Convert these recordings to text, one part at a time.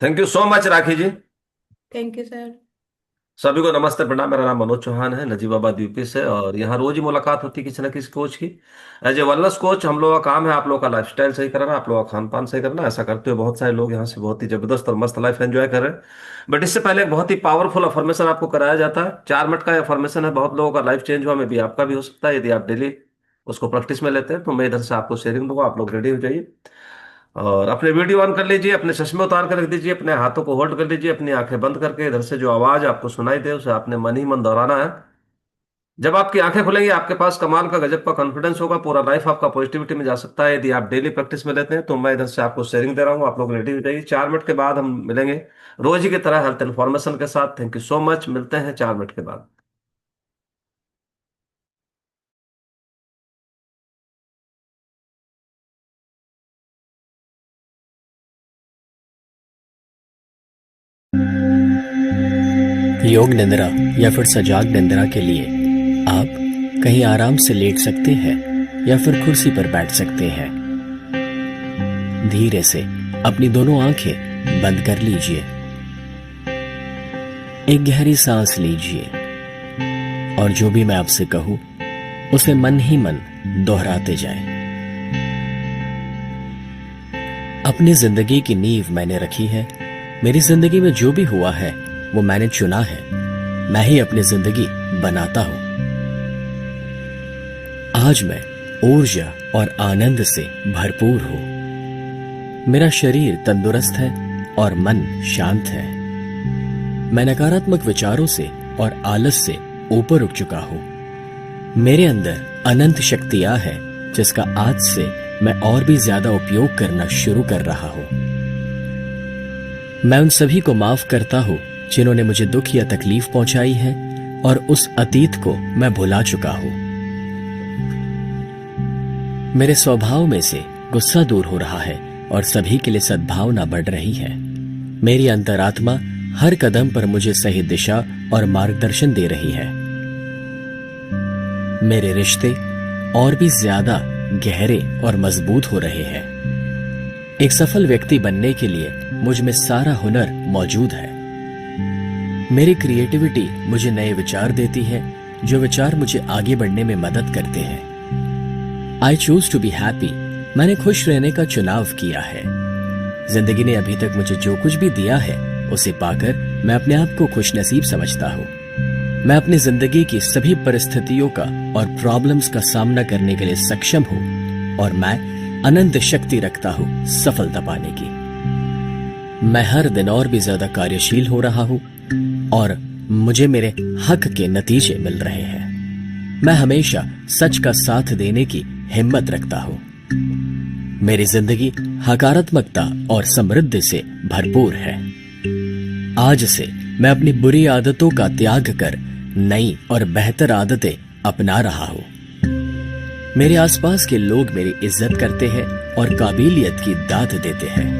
Thank you so much Rakhi ji. Thank you sir. सभी को नमस्ते प्रणाम। मेरा नाम मनोज चौहान है, नजीबाबाद यूपी से। और यहाँ रोज ही मुलाकात होती है किसी न किसी कोच की। एज ए वेलनेस कोच हम लोगों का काम है आप लोगों का लाइफस्टाइल सही करना, आप लोगों का खान पान सही करना। ऐसा करते हुए बहुत सारे लोग यहाँ से बहुत ही जबरदस्त और मस्त लाइफ एंजॉय कर रहे हैं। बट इससे पहले एक बहुत ही पावरफुल अफर्मेशन आपको कराया जाता है। 4 मिनट का अफर्मेशन है, बहुत लोगों का लाइफ चेंज हुआ, में भी आपका भी हो सकता है यदि आप डेली उसको प्रैक्टिस में लेते हैं। तो मैं इधर से आपको शेयरिंग दूंगा, आप लोग रेडी हो जाइए और अपने वीडियो ऑन कर लीजिए, अपने चश्मे उतार कर रख दीजिए, अपने हाथों को होल्ड कर लीजिए, अपनी आंखें बंद करके इधर से जो आवाज आपको सुनाई दे उसे आपने मन ही मन दोहराना है। जब आपकी आंखें खुलेंगी आपके पास कमाल का गजब का कॉन्फिडेंस होगा, पूरा लाइफ आपका पॉजिटिविटी में जा सकता है यदि आप डेली प्रैक्टिस में लेते हैं। तो मैं इधर से आपको शेयरिंग दे रहा हूँ, आप लोग रेडी हो जाइए। 4 मिनट के बाद हम मिलेंगे रोज ही की तरह हेल्थ इन्फॉर्मेशन के साथ। थैंक यू सो मच, मिलते हैं 4 मिनट के बाद। योग निद्रा या फिर सजाग निद्रा के लिए आप कहीं आराम से लेट सकते हैं या फिर कुर्सी पर बैठ सकते हैं। धीरे से अपनी दोनों आंखें बंद कर लीजिए। एक गहरी सांस लीजिए और जो भी मैं आपसे कहूं उसे मन ही मन दोहराते जाएं। अपनी जिंदगी की नींव मैंने रखी है। मेरी जिंदगी में जो भी हुआ है वो मैंने चुना है। मैं ही अपनी जिंदगी बनाता हूं। आज मैं ऊर्जा और आनंद से भरपूर हूं। मेरा शरीर तंदुरुस्त है और मन शांत है। मैं नकारात्मक विचारों से और आलस से ऊपर उठ चुका हूं। मेरे अंदर अनंत शक्तियां हैं जिसका आज से मैं और भी ज्यादा उपयोग करना शुरू कर रहा हूं। मैं उन सभी को माफ करता हूं जिन्होंने मुझे दुख या तकलीफ पहुंचाई है और उस अतीत को मैं भुला चुका हूं। मेरे स्वभाव में से गुस्सा दूर हो रहा है और सभी के लिए सद्भावना बढ़ रही है। मेरी अंतरात्मा हर कदम पर मुझे सही दिशा और मार्गदर्शन दे रही है। मेरे रिश्ते और भी ज्यादा गहरे और मजबूत हो रहे हैं। एक सफल व्यक्ति बनने के लिए मुझ में सारा हुनर मौजूद है। मेरी क्रिएटिविटी मुझे नए विचार देती है, जो विचार मुझे आगे बढ़ने में मदद करते हैं। I choose to be happy. मैंने खुश रहने का चुनाव किया है। जिंदगी ने अभी तक मुझे जो कुछ भी दिया है उसे पाकर मैं अपने आप को खुशनसीब समझता हूँ। मैं अपनी जिंदगी की सभी परिस्थितियों का और प्रॉब्लम्स का सामना करने के लिए सक्षम हूँ और मैं अनंत शक्ति रखता हूँ सफलता पाने की। मैं हर दिन और भी ज्यादा कार्यशील हो रहा हूँ और मुझे मेरे हक के नतीजे मिल रहे हैं। मैं हमेशा सच का साथ देने की हिम्मत रखता हूँ। मेरी जिंदगी सकारात्मकता और समृद्धि से भरपूर है। आज से मैं अपनी बुरी आदतों का त्याग कर नई और बेहतर आदतें अपना रहा हूँ। मेरे आसपास के लोग मेरी इज्जत करते हैं और काबिलियत की दाद देते हैं।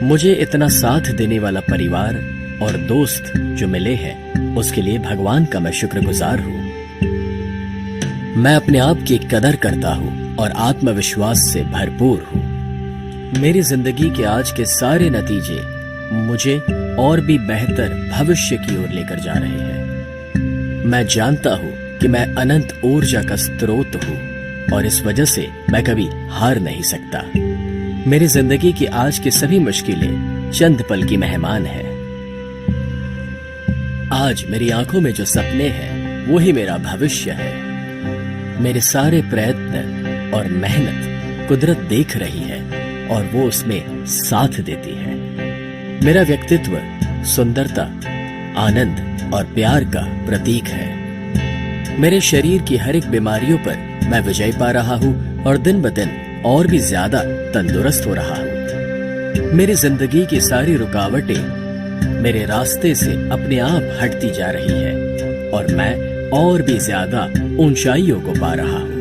मुझे इतना साथ देने वाला परिवार और दोस्त जो मिले हैं उसके लिए भगवान का मैं शुक्रगुजार हूँ। मैं अपने आप की कदर करता हूँ और आत्मविश्वास से भरपूर हूँ। मेरी जिंदगी के आज के सारे नतीजे मुझे और भी बेहतर भविष्य की ओर लेकर जा रहे हैं। मैं जानता हूँ कि मैं अनंत ऊर्जा का स्रोत हूँ और इस वजह से मैं कभी हार नहीं सकता। मेरी जिंदगी की आज की सभी मुश्किलें चंद पल की मेहमान है। आज मेरी आंखों में जो सपने हैं वो ही मेरा भविष्य है। मेरे सारे प्रयत्न और मेहनत कुदरत देख रही है और वो उसमें साथ देती है। मेरा व्यक्तित्व सुंदरता, आनंद और प्यार का प्रतीक है। मेरे शरीर की हर एक बीमारियों पर मैं विजय पा रहा हूँ और दिन ब दिन और भी ज्यादा तंदुरुस्त हो रहा हूँ। मेरी जिंदगी की सारी रुकावटें मेरे रास्ते से अपने आप हटती जा रही है और मैं और भी ज्यादा ऊंचाइयों को पा रहा हूँ।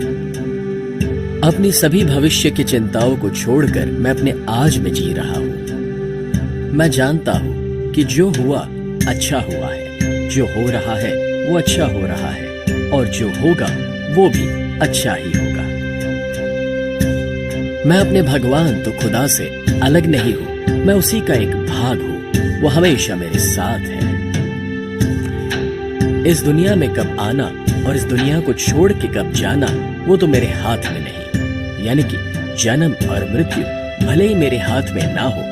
अपनी सभी भविष्य की चिंताओं को छोड़कर मैं अपने आज में जी रहा हूँ। मैं जानता हूँ कि जो हुआ अच्छा हुआ है, जो हो रहा है वो अच्छा हो रहा है और जो होगा वो भी अच्छा ही होगा। मैं अपने भगवान तो खुदा से अलग नहीं हूँ, मैं उसी का एक भाग हूं, वो हमेशा मेरे साथ है। इस दुनिया में कब आना और इस दुनिया को छोड़ के कब जाना, वो तो मेरे हाथ में नहीं। यानी कि जन्म और मृत्यु भले ही मेरे हाथ में ना हो,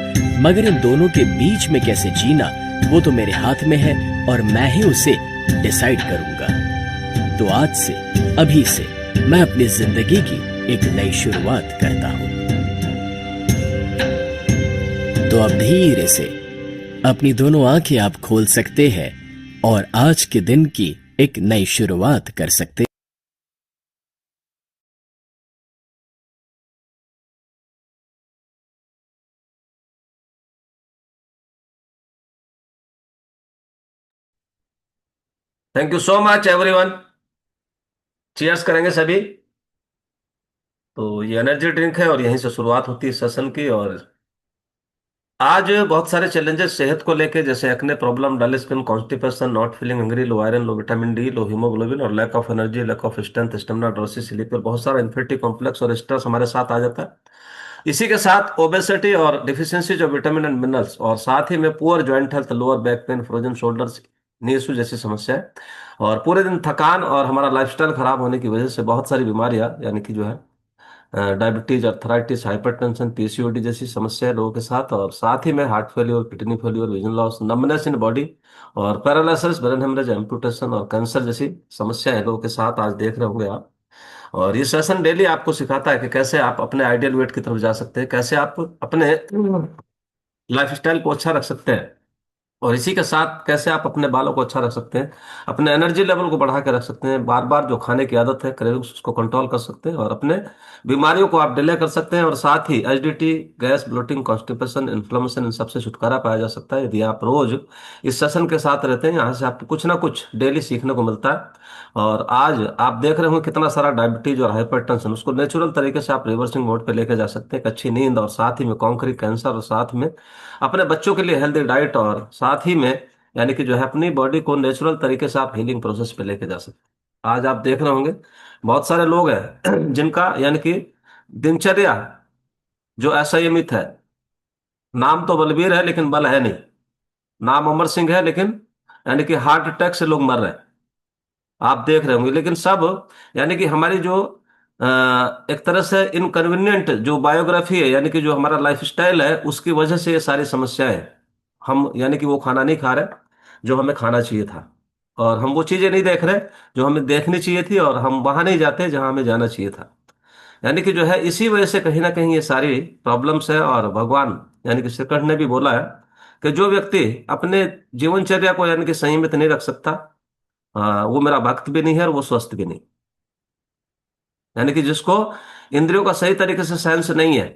मगर इन दोनों के बीच में कैसे जीना, वो तो मेरे हाथ में है और मैं ही उसे डिसाइड करूंगा। तो आज से, अभी से मैं अपनी जिंदगी की एक नई शुरुआत करता हूं। तो अब धीरे से अपनी दोनों आंखें आप खोल सकते हैं और आज के दिन की एक नई शुरुआत कर सकते हैं। Thank you so much everyone. Cheers करेंगे सभी। तो ये एनर्जी ड्रिंक है और यहीं से शुरुआत होती है सेशन की। और आज बहुत सारे चैलेंजेस सेहत को लेके, जैसे acne problem, dull skin, constipation, not feeling hungry, low iron, low vitamin D, low haemoglobin और lack of energy, lack of strength, stamina, drowsy, sleep, पर बहुत सारा इन्फिनिटी कॉम्प्लेक्स और स्ट्रेस हमारे साथ आ जाता है। इसी के साथ ओबेसिटी और deficiencies of vitamin and minerals, और साथ ही में poor joint health, lower back pain, frozen shoulders, knee issue जैसी समस्या है। और पूरे दिन थकान और हमारा लाइफस्टाइल खराब होने की वजह से बहुत सारी बीमारियां, यानी कि जो है डायबिटीज, अर्थराइटिस, हाइपरटेंशन, पीसीओडी जैसी समस्या है लोगों के साथ। और साथ ही में heart failure, kidney failure, vision loss, numbness in body और पैरालिसिस, ब्रेन हेमरेज, एम्पुटेशन और कैंसर जैसी समस्या है लोगों के साथ, आज देख रहे होंगे आप। और ये सेशन डेली आपको सिखाता है कि कैसे आप अपने आइडियल वेट की तरफ जा सकते हैं, कैसे आप अपने लाइफस्टाइल को अच्छा रख सकते हैं, और इसी के साथ कैसे आप अपने बालों को अच्छा रख सकते हैं, अपने एनर्जी लेवल को बढ़ा के रख सकते हैं, बार बार जो खाने की आदत है क्रेविंग्स उसको कंट्रोल कर सकते हैं, और अपने बीमारियों को आप डिले कर सकते हैं। और साथ ही acidity, gas, bloating, constipation, inflammation, इन सबसे छुटकारा पाया जा सकता है यदि आप रोज इस सेशन के साथ रहते हैं। यहाँ से आपको कुछ ना कुछ डेली सीखने को मिलता है। और आज आप देख रहे हो कितना सारा डायबिटीज और हाइपरटेंशन, उसको नेचुरल तरीके से आप रिवर्सिंग मोड पे लेके जा सकते हैं। एक अच्छी नींद और साथ ही में कॉन्क्रीट कैंसर, और साथ में अपने बच्चों के लिए हेल्दी डाइट, और साथ ही में यानी कि जो है अपनी बॉडी को नेचुरल तरीके से आप हीलिंग प्रोसेस पे लेके जा सकते हैं। आज आप देख रहे होंगे बहुत सारे लोग हैं जिनका यानी कि दिनचर्या जो असंयमित है। नाम तो बलबीर है लेकिन बल है नहीं। नाम अमर सिंह है लेकिन यानी कि हार्ट अटैक से लोग मर रहे हैं, आप देख रहे होंगे। लेकिन सब यानी कि हमारी जो अ, एक तरह से इनकन्वीनियंट जो बायोग्राफी है, यानी कि जो हमारा लाइफस्टाइल है, उसकी वजह से ये सारी समस्याएं हैं। हम यानी कि वो खाना नहीं खा रहे जो हमें खाना चाहिए था, और हम वो चीजें नहीं देख रहे जो हमें देखनी चाहिए थी, और हम वहां नहीं जाते जहां हमें जाना चाहिए था। यानी कि जो है इसी वजह से कहीं ना कहीं ये सारी प्रॉब्लम्स है। और भगवान यानी कि श्री कृष्ण ने भी बोला है कि जो व्यक्ति अपने जीवनचर्या को यानी कि संयमित नहीं रख सकता, वो मेरा भक्त भी नहीं है और वो स्वस्थ भी नहीं। यानी कि जिसको इंद्रियों का सही तरीके से सेंस नहीं है,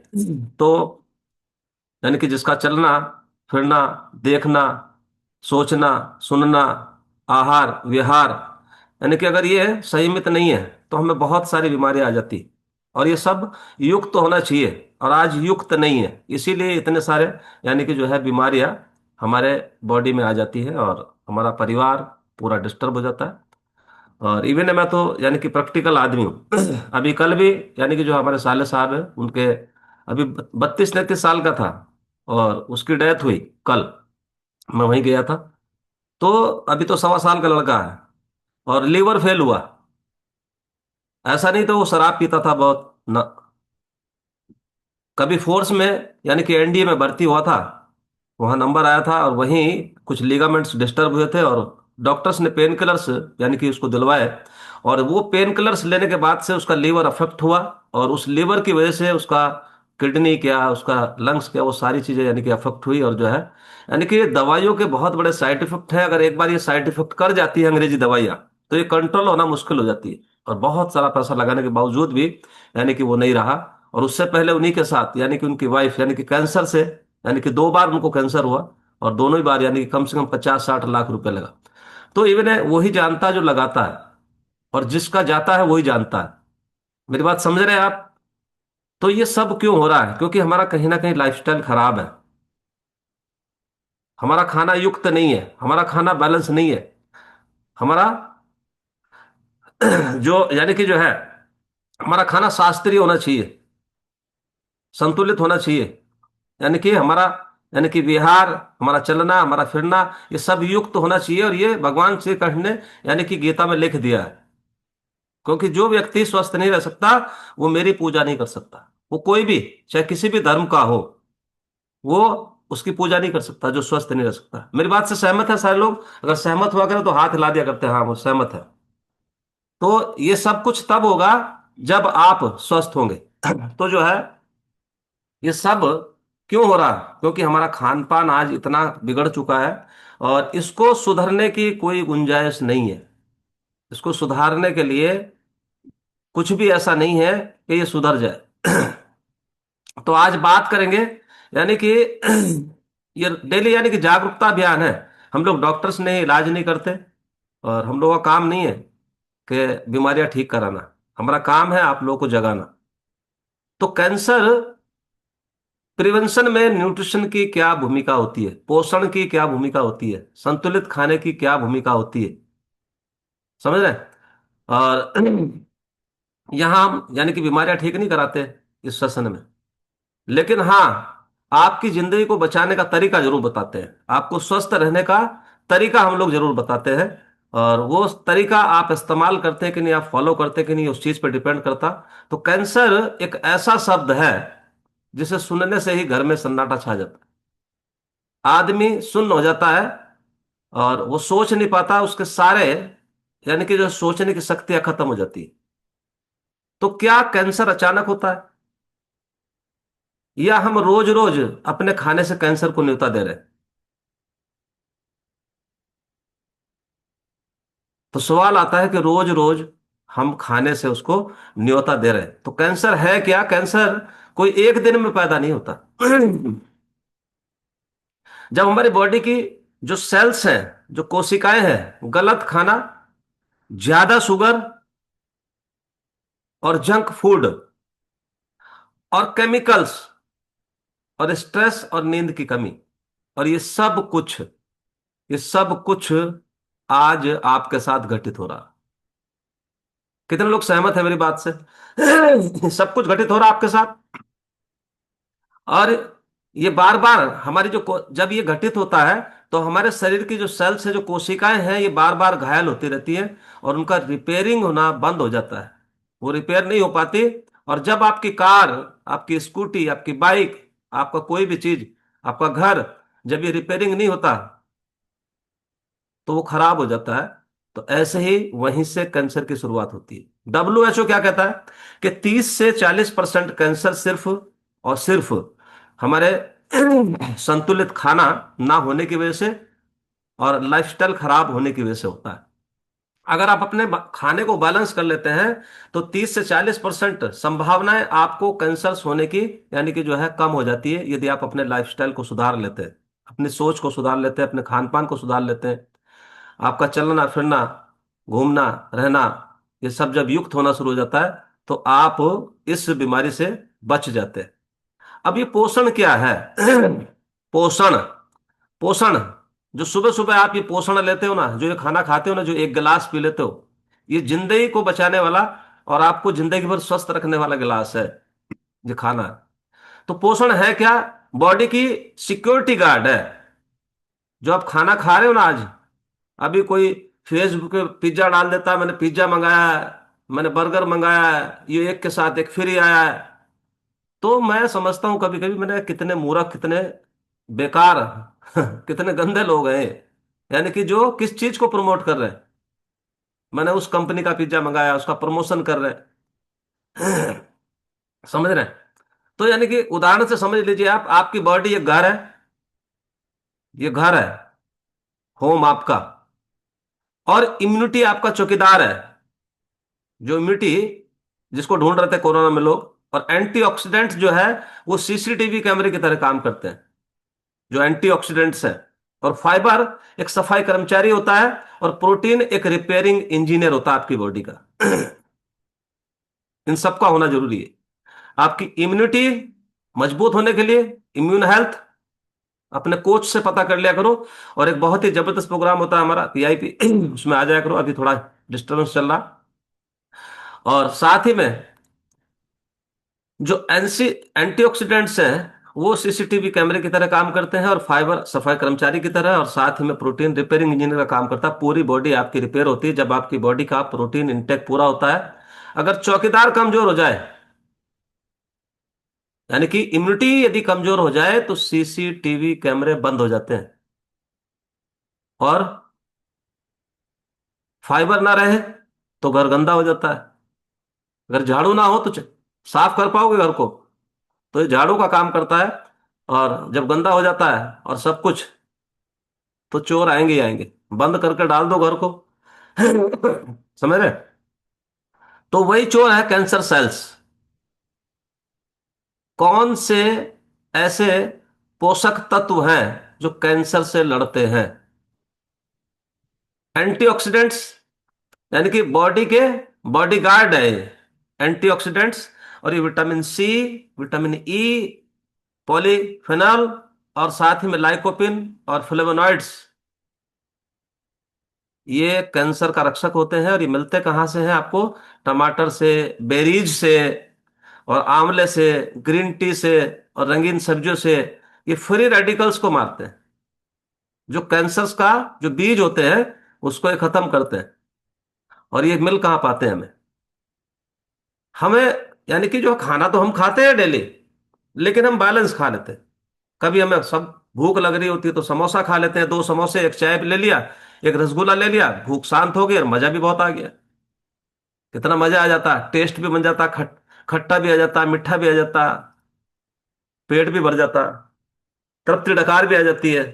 तो यानी कि जिसका चलना फिरना, देखना, सोचना, सुनना, आहार विहार, यानी कि अगर ये संयमित नहीं है तो हमें बहुत सारी बीमारियां आ जाती। और ये सब युक्त होना चाहिए, और आज युक्त नहीं है, इसीलिए इतने सारे यानी कि जो है बीमारियां हमारे बॉडी में आ जाती है, और हमारा परिवार पूरा डिस्टर्ब हो जाता है। और इवन मैं तो यानी कि प्रैक्टिकल आदमी हूँ अभी कल भी यानी कि जो हमारे साले साहब है उनके, अभी 32-33 साल का था और उसकी डेथ हुई कल। मैं वहीं गया था। तो अभी तो 1.25 साल का लड़का है और लीवर फेल हुआ। ऐसा नहीं तो वो शराब पीता था बहुत न, कभी फोर्स में यानी कि एनडीए में भर्ती हुआ था, वहां नंबर आया था, और वहीं कुछ लिगामेंट्स डिस्टर्ब हुए थे, और डॉक्टर्स ने पेन किलर्स यानी कि उसको दिलवाए। और वो पेन किलर्स लेने के बाद से उसका लीवर अफेक्ट हुआ, और उस लीवर की वजह से उसका किडनी क्या, उसका लंग्स क्या, वो सारी चीजें यानी कि अफेक्ट हुई। और जो है यानी कि ये दवाइयों के बहुत बड़े साइड इफेक्ट है। अगर एक बार ये साइड इफेक्ट कर जाती है अंग्रेजी दवाइयाँ, तो ये कंट्रोल होना मुश्किल हो जाती है। और बहुत सारा पैसा लगाने के बावजूद भी यानी कि वो नहीं रहा। और उससे पहले उन्हीं के साथ यानी कि उनकी वाइफ यानी कि कैंसर से, यानी कि 2 बार उनको कैंसर हुआ, और दोनों ही बार यानी कि कम से कम 50-60 लाख रुपए लगा। तो इवन है वही जानता है जो लगाता है, और जिसका जाता है वही जानता है। मेरी बात समझ रहे हैं आप? तो ये सब क्यों हो रहा है? क्योंकि हमारा कहीं ना कहीं लाइफस्टाइल खराब है, हमारा खाना युक्त नहीं है, हमारा खाना बैलेंस नहीं है, हमारा जो यानी कि जो है हमारा खाना शास्त्रीय होना चाहिए, संतुलित होना चाहिए। यानी कि हमारा यानी कि विहार, हमारा चलना, हमारा फिरना, ये सब युक्त होना चाहिए। और ये भगवान श्री कृष्ण ने यानी कि गीता में लिख दिया है। क्योंकि जो व्यक्ति स्वस्थ नहीं रह सकता, वो मेरी पूजा नहीं कर सकता। वो कोई भी, चाहे किसी भी धर्म का हो, वो उसकी पूजा नहीं कर सकता जो स्वस्थ नहीं रह सकता। मेरी बात से सहमत है सारे लोग? अगर सहमत हुआ करें तो हाथ हिला दिया करते हैं, हाँ वो सहमत है। तो ये सब कुछ तब होगा जब आप स्वस्थ होंगे। तो जो है, ये सब क्यों हो रहा है? क्योंकि हमारा खान पान आज इतना बिगड़ चुका है, और इसको सुधरने की कोई गुंजाइश नहीं है। इसको सुधारने के लिए कुछ भी ऐसा नहीं है कि ये सुधर जाए। तो आज बात करेंगे, यानी कि ये डेली यानी कि जागरूकता अभियान है। हम लोग डॉक्टर्स ने इलाज नहीं करते, और हम लोगों का काम नहीं है कि बीमारियां ठीक कराना। हमारा काम है आप लोगों को जगाना। तो कैंसर प्रिवेंशन में न्यूट्रिशन की क्या भूमिका होती है, पोषण की क्या भूमिका होती है, संतुलित खाने की क्या भूमिका होती है, समझ रहे हैं? और यहाँ हम यानी कि बीमारियां ठीक नहीं कराते इस सेशन में, लेकिन हाँ, आपकी जिंदगी को बचाने का तरीका जरूर बताते हैं। आपको स्वस्थ रहने का तरीका हम लोग जरूर बताते हैं। और वो तरीका आप इस्तेमाल करते हैं कि नहीं, आप फॉलो करते हैं कि नहीं, उस चीज पर डिपेंड करता। तो कैंसर एक ऐसा शब्द है जिसे सुनने से ही घर में सन्नाटा छा जाता है। आदमी सुन्न हो जाता है, और वो सोच नहीं पाता। उसके सारे यानी कि जो सोचने की शक्तियां खत्म हो जाती है। तो क्या कैंसर अचानक होता है, या हम रोज रोज अपने खाने से कैंसर को न्योता दे रहे हैं? तो सवाल आता है कि रोज रोज हम खाने से उसको न्योता दे रहे हैं। तो कैंसर है क्या? कैंसर कोई एक दिन में पैदा नहीं होता। जब हमारी बॉडी की जो सेल्स हैं, जो कोशिकाएं हैं, गलत खाना, ज्यादा शुगर और जंक फूड और केमिकल्स और स्ट्रेस और नींद की कमी, और ये सब कुछ आज आपके साथ घटित हो रहा है। कितने लोग सहमत है मेरी बात से? सब कुछ घटित हो रहा है आपके साथ। और ये बार बार हमारी जब ये घटित होता है, तो हमारे शरीर की जो सेल्स है, जो कोशिकाएं हैं, ये बार बार घायल होती रहती हैं, और उनका रिपेयरिंग होना बंद हो जाता है। वो रिपेयर नहीं हो पाती। और जब आपकी कार, आपकी स्कूटी, आपकी बाइक, आपका कोई भी चीज, आपका घर, जब ये रिपेयरिंग नहीं होता, तो वो खराब हो जाता है। तो ऐसे ही वहीं से कैंसर की शुरुआत होती है। WHO क्या कहता है कि 30 से 40% कैंसर सिर्फ और सिर्फ हमारे संतुलित खाना ना होने की वजह से और लाइफस्टाइल खराब होने की वजह से होता है। अगर आप अपने खाने को बैलेंस कर लेते हैं, तो 30 से 40% संभावनाएं आपको कैंसर होने की यानी कि जो है कम हो जाती है, यदि आप अपने लाइफस्टाइल को सुधार लेते हैं, अपनी सोच को सुधार लेते हैं, अपने खान पान को सुधार लेते हैं। आपका चलना फिरना, घूमना, रहना, ये सब जब युक्त होना शुरू हो जाता है, तो आप इस बीमारी से बच जाते हैं। अब ये पोषण क्या है? पोषण, पोषण, जो सुबह सुबह आप ये पोषण लेते हो ना, जो ये खाना खाते हो ना, जो एक गिलास पी लेते हो, ये जिंदगी को बचाने वाला और आपको जिंदगी भर स्वस्थ रखने वाला गिलास है, ये खाना है। तो पोषण है क्या? बॉडी की सिक्योरिटी गार्ड है। जो आप खाना खा रहे हो ना आज, अभी कोई फेसबुक पे पिज्जा डाल देता है, मैंने पिज्जा मंगाया है, मैंने बर्गर मंगाया है, ये एक के साथ एक फ्री आया है। तो मैं समझता हूँ कभी कभी, मैंने कितने मूर्ख, कितने बेकार, कितने गंदे लोग हैं, यानी कि जो किस चीज को प्रमोट कर रहे हैं। मैंने उस कंपनी का पिज्जा मंगाया, उसका प्रमोशन कर रहे हैं। समझ रहे हैं? तो यानी कि उदाहरण से समझ लीजिए, आप, आपकी बॉडी एक घर है, ये घर है, होम आपका, और इम्यूनिटी आपका चौकीदार है। जो इम्यूनिटी, जिसको ढूंढ रहे थे कोरोना में लोग, और एंटीऑक्सीडेंट्स जो है, वो सीसीटीवी कैमरे की तरह काम करते हैं, जो एंटीऑक्सीडेंट्स है। और फाइबर एक सफाई कर्मचारी होता है, और प्रोटीन एक रिपेयरिंग इंजीनियर होता है आपकी बॉडी का। इन सबका होना जरूरी है। आपकी इम्यूनिटी मजबूत होने के लिए, इम्यून हेल्थ अपने कोच से पता कर लिया करो। और एक बहुत ही जबरदस्त प्रोग्राम होता है हमारा PIP, उसमें आ जाया करो। अभी थोड़ा डिस्टर्बेंस चल रहा। और साथ ही में जो एंटीऑक्सीडेंट्स हैं, वो सीसीटीवी कैमरे की तरह काम करते हैं और फाइबर सफाई कर्मचारी की तरह, और साथ ही में प्रोटीन रिपेयरिंग इंजीनियर का काम करता है। पूरी बॉडी आपकी रिपेयर होती है जब आपकी बॉडी का प्रोटीन इंटेक पूरा होता है। अगर चौकीदार कमजोर हो जाए, यानी कि इम्यूनिटी यदि कमजोर हो जाए, तो सीसीटीवी कैमरे बंद हो जाते हैं। और फाइबर ना रहे तो घर गंदा हो जाता है। अगर झाड़ू ना हो तो साफ कर पाओगे घर को? तो ये झाड़ू का काम करता है। और जब गंदा हो जाता है और सब कुछ, तो चोर आएंगे ही आएंगे। बंद करके डाल दो घर को। समझ रहे? तो वही चोर है कैंसर सेल्स। कौन से ऐसे पोषक तत्व हैं जो कैंसर से लड़ते हैं? एंटीऑक्सीडेंट्स, यानी कि बॉडी के बॉडी गार्ड है ये, एंटीऑक्सीडेंट्स। और ये vitamin C, vitamin E, polyphenol, और साथ ही में लाइकोपिन और फ्लेवोनॉइड्स, ये कैंसर का रक्षक होते हैं। और ये मिलते कहाँ से हैं आपको? टमाटर से, बेरीज से, और आंवले से, ग्रीन टी से, और रंगीन सब्जियों से। ये फ्री रेडिकल्स को मारते हैं, जो कैंसर का जो बीज होते हैं उसको ये खत्म करते हैं। और ये मिल कहाँ पाते हैं हमें? हमें, यानी कि जो खाना तो हम खाते हैं डेली, लेकिन हम बैलेंस खा लेते हैं। कभी हमें सब भूख लग रही होती है तो समोसा खा लेते हैं, दो समोसे, एक चाय ले लिया, एक रसगुल्ला ले लिया, भूख शांत हो गई और मजा भी बहुत आ गया। कितना मजा आ जाता है, टेस्ट भी बन जाता, खट्टा भी आ जाता, मीठा भी आ जाता, पेट भी भर जाता, तृप्ति डकार भी आ जाती है।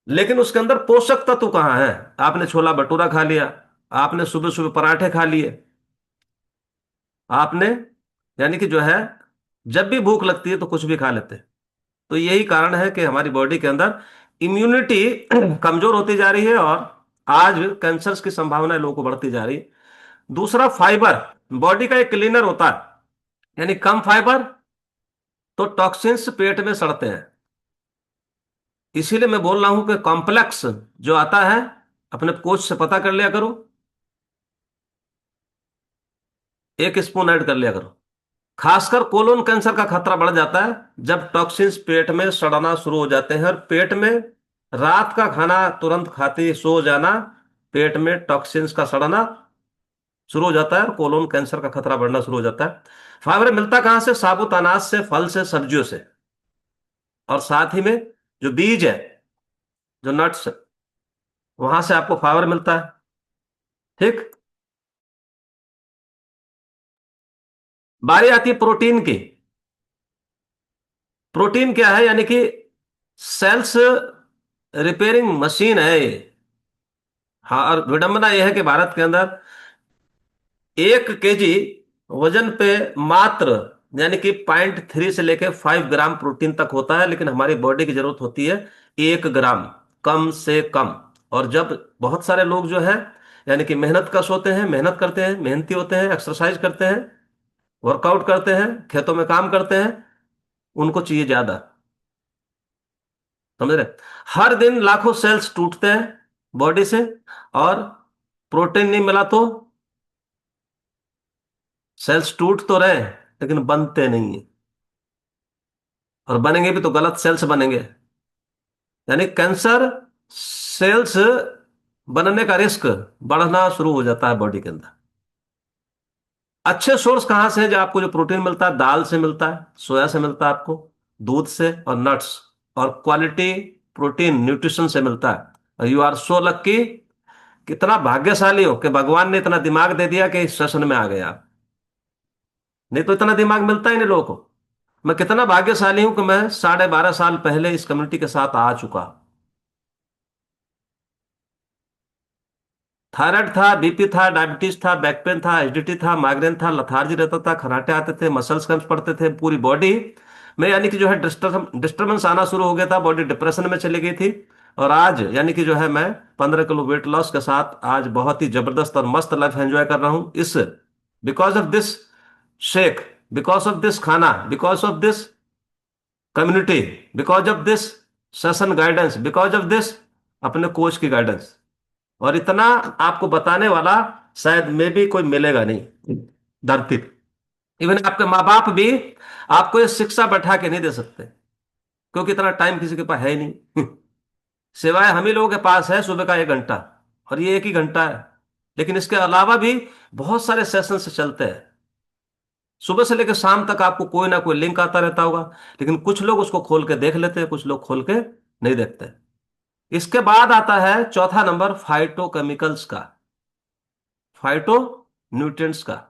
लेकिन उसके अंदर पोषक तत्व कहाँ है? आपने छोला भटूरा खा लिया, आपने सुबह सुबह पराठे खा लिए, आपने, यानी कि जो है, जब भी भूख लगती है तो कुछ भी खा लेते हैं। तो यही कारण है कि हमारी बॉडी के अंदर इम्यूनिटी कमजोर होती जा रही है, और आज कैंसर की संभावना लोगों को बढ़ती जा रही है। दूसरा, फाइबर। बॉडी का एक क्लीनर होता है, यानी कम फाइबर तो टॉक्सिन्स पेट में सड़ते हैं। इसीलिए मैं बोल रहा हूं कि कॉम्प्लेक्स जो आता है, अपने कोच से पता कर लिया करो, 1 स्पून ऐड कर लिया करो। खासकर कोलोन कैंसर का खतरा बढ़ जाता है जब टॉक्सिन्स पेट में सड़ना शुरू हो जाते हैं। और पेट में, रात का खाना तुरंत खाते ही सो जाना, पेट में टॉक्सिन्स का सड़ना शुरू हो जाता है और कोलोन कैंसर का खतरा बढ़ना शुरू हो जाता है। फाइबर मिलता कहां से? साबुत अनाज से, फल से, सब्जियों से, और साथ ही में जो बीज है, जो नट्स, वहां से आपको फाइबर मिलता है। ठीक। बारी आती है प्रोटीन की। प्रोटीन क्या है? यानी कि सेल्स रिपेयरिंग मशीन है ये। हाँ, और विडंबना यह है कि भारत के अंदर 1 केजी वजन पे मात्र, यानी कि 0.3 से लेके 5 ग्राम प्रोटीन तक होता है, लेकिन हमारी बॉडी की जरूरत होती है 1 ग्राम, कम से कम। और जब बहुत सारे लोग जो है, यानी कि मेहनत कश होते हैं, मेहनत करते हैं, मेहनती होते हैं, एक्सरसाइज करते हैं, वर्कआउट करते हैं, खेतों में काम करते हैं, उनको चाहिए ज्यादा। समझ रहे? हर दिन लाखों सेल्स टूटते हैं बॉडी से, और प्रोटीन नहीं मिला तो सेल्स टूट तो रहे लेकिन बनते नहीं है। और बनेंगे भी तो गलत सेल्स बनेंगे। यानी कैंसर सेल्स बनने का रिस्क बढ़ना शुरू हो जाता है बॉडी के अंदर। अच्छे सोर्स कहाँ से है? जो आपको जो प्रोटीन मिलता है, दाल से मिलता है, सोया से मिलता है आपको, दूध से, और नट्स, और क्वालिटी प्रोटीन न्यूट्रिशन से मिलता है। यू आर सो लक्की। कितना भाग्यशाली हो कि भगवान ने इतना दिमाग दे दिया कि इस सेशन में आ गए आप। नहीं तो इतना दिमाग मिलता ही नहीं लोगों को। मैं कितना भाग्यशाली हूं कि मैं 12.5 साल पहले इस कम्युनिटी के साथ आ चुका। थायराइड था, बीपी था, डायबिटीज था, बैक पेन था, एसिडिटी था, माइग्रेन था, लथार्जी रहता था, खर्राटे आते थे, मसल्स क्रैम्प्स पड़ते थे, पूरी बॉडी में, यानी कि जो है डिस्टर्बेंस आना शुरू हो गया था, बॉडी डिप्रेशन में चली गई थी। और आज, यानी कि जो है, मैं 15 किलो वेट लॉस के साथ आज बहुत ही जबरदस्त और मस्त लाइफ एंजॉय कर रहा हूं, इस because of this shake, because of this खाना, because of this community, because of this session guidance, because of this अपने कोच की गाइडेंस। और इतना आपको बताने वाला शायद में भी कोई मिलेगा नहीं धरती पे। इवन आपके माँ बाप भी आपको ये शिक्षा बैठा के नहीं दे सकते। क्योंकि इतना टाइम किसी के पास है ही नहीं। सिवाय हम ही लोगों के पास है सुबह का 1 घंटा, और ये एक ही घंटा है। लेकिन इसके अलावा भी बहुत सारे सेशन से चलते हैं। सुबह से लेकर शाम तक आपको कोई ना कोई लिंक आता रहता होगा, लेकिन कुछ लोग उसको खोल के देख लेते हैं, कुछ लोग खोल के नहीं देखते। इसके बाद आता है चौथा नंबर, फाइटोकेमिकल्स का, फाइटो न्यूट्रिएंट्स का।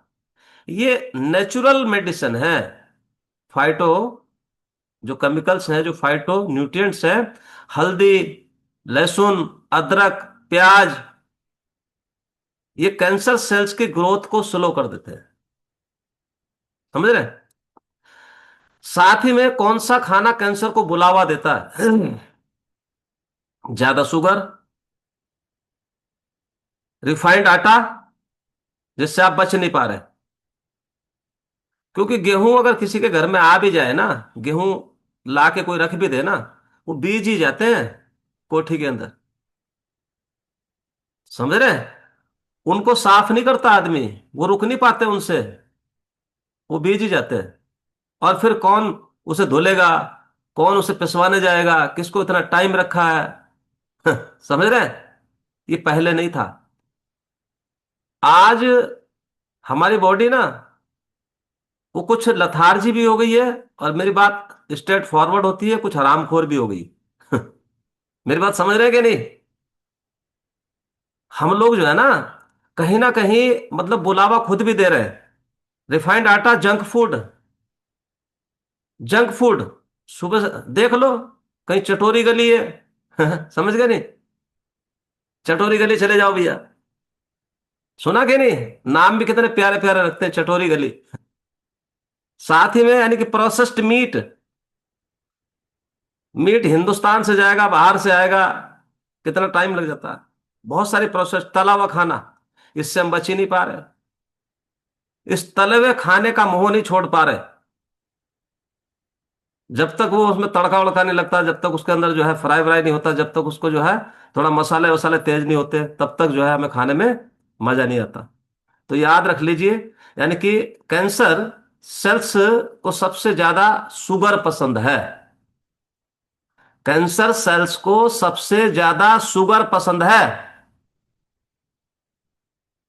ये नेचुरल मेडिसिन है। फाइटो जो केमिकल्स हैं, जो फाइटो न्यूट्रिएंट्स हैं, हल्दी, लहसुन, अदरक, प्याज, ये कैंसर सेल्स की ग्रोथ को स्लो कर देते हैं। समझ रहे हैं? साथ ही में कौन सा खाना कैंसर को बुलावा देता है? ज्यादा शुगर, रिफाइंड आटा, जिससे आप बच नहीं पा रहे। क्योंकि गेहूं अगर किसी के घर में आ भी जाए ना, गेहूं ला के कोई रख भी दे ना, वो बीज ही जाते हैं कोठी के अंदर। समझ रहे हैं? उनको साफ नहीं करता आदमी, वो रुक नहीं पाते उनसे, वो बीज ही जाते हैं। और फिर कौन उसे धुलेगा, कौन उसे पिसवाने जाएगा, किसको इतना टाइम रखा है? समझ रहे हैं? ये पहले नहीं था। आज हमारी बॉडी ना, वो कुछ लथार्जी भी हो गई है, और मेरी बात स्ट्रेट फॉरवर्ड होती है, कुछ हरामखोर भी हो गई। मेरी बात समझ रहे हैं कि नहीं? हम लोग जो है ना कहीं मतलब बुलावा खुद भी दे रहे हैं। रिफाइंड आटा, जंक फूड, जंक फूड। सुबह देख लो, कहीं चटोरी गली है। समझ गए नहीं? चटोरी गली चले जाओ भैया, सुना कि नहीं? नाम भी कितने प्यारे प्यारे रखते हैं, चटोरी गली। साथ ही में यानी कि प्रोसेस्ड मीट, मीट हिंदुस्तान से जाएगा, बाहर से आएगा, कितना टाइम लग जाता है। बहुत सारी प्रोसेस, तला हुआ खाना, इससे हम बच ही नहीं पा रहे। इस तले हुए खाने का मोह नहीं छोड़ पा रहे। जब तक वो उसमें तड़का वड़का नहीं लगता, जब तक उसके अंदर जो है फ्राई व्राई नहीं होता, जब तक उसको जो है थोड़ा मसाले वसाले तेज नहीं होते, तब तक जो है हमें खाने में मजा नहीं आता। तो याद रख लीजिए, यानी कि कैंसर सेल्स को सबसे ज्यादा शुगर पसंद है। कैंसर सेल्स को सबसे ज्यादा शुगर पसंद है।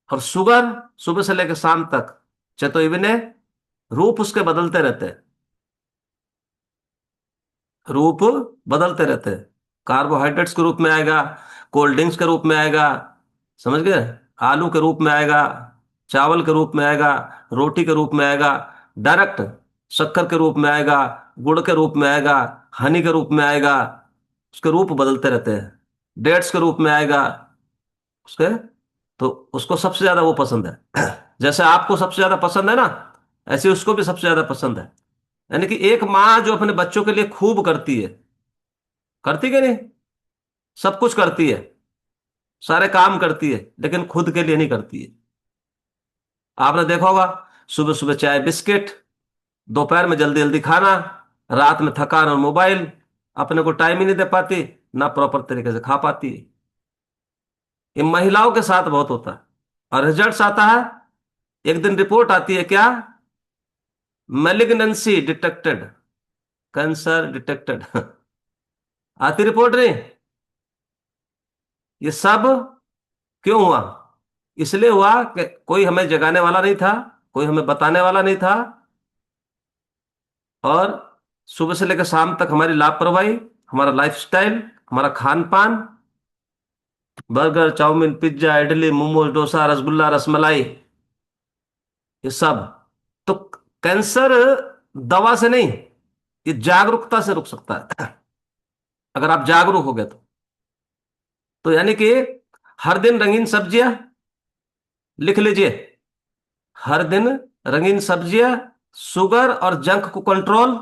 और शुगर सुबह से लेकर शाम तक चेतोइबने रूप उसके बदलते रहते हैं, रूप बदलते रहते हैं। कार्बोहाइड्रेट्स के रूप में आएगा, कोल्ड ड्रिंक्स के रूप में आएगा, समझ गए, आलू के रूप में आएगा, चावल के रूप में आएगा, रोटी के रूप में आएगा, डायरेक्ट शक्कर के रूप में आएगा, गुड़ के रूप में आएगा, हनी के रूप में आएगा। उसके रूप बदलते रहते हैं। डेट्स के रूप में आएगा उसके। तो उसको सबसे ज्यादा वो पसंद है। जैसे आपको सबसे ज्यादा पसंद है ना, ऐसे उसको भी सबसे ज्यादा पसंद है। यानी कि एक माँ जो अपने बच्चों के लिए खूब करती है, करती कि नहीं? सब कुछ करती है, सारे काम करती है, लेकिन खुद के लिए नहीं करती है। आपने देखा होगा, सुबह सुबह चाय बिस्किट, दोपहर में जल्दी जल्दी खाना, रात में थकान और मोबाइल, अपने को टाइम ही नहीं दे पाती, ना प्रॉपर तरीके से खा पाती है। ये महिलाओं के साथ बहुत होता है। और रिजल्ट्स आता है, एक दिन रिपोर्ट आती है क्या, मैलिग्नेंसी डिटेक्टेड, कैंसर डिटेक्टेड। आती रिपोर्ट नहीं? ये सब क्यों हुआ? इसलिए हुआ कि कोई हमें जगाने वाला नहीं था, कोई हमें बताने वाला नहीं था। और सुबह से लेकर शाम तक हमारी लापरवाही, हमारा लाइफस्टाइल, हमारा खान पान, burger, chowmein, pizza, idli, momos, dosa, rasgulla, rasmalai, ये सब। तो कैंसर दवा से नहीं, ये जागरूकता से रुक सकता है। अगर आप जागरूक हो गए तो यानी कि हर दिन रंगीन सब्जियां, लिख लीजिए, हर दिन रंगीन सब्जियां, शुगर और जंक को कंट्रोल,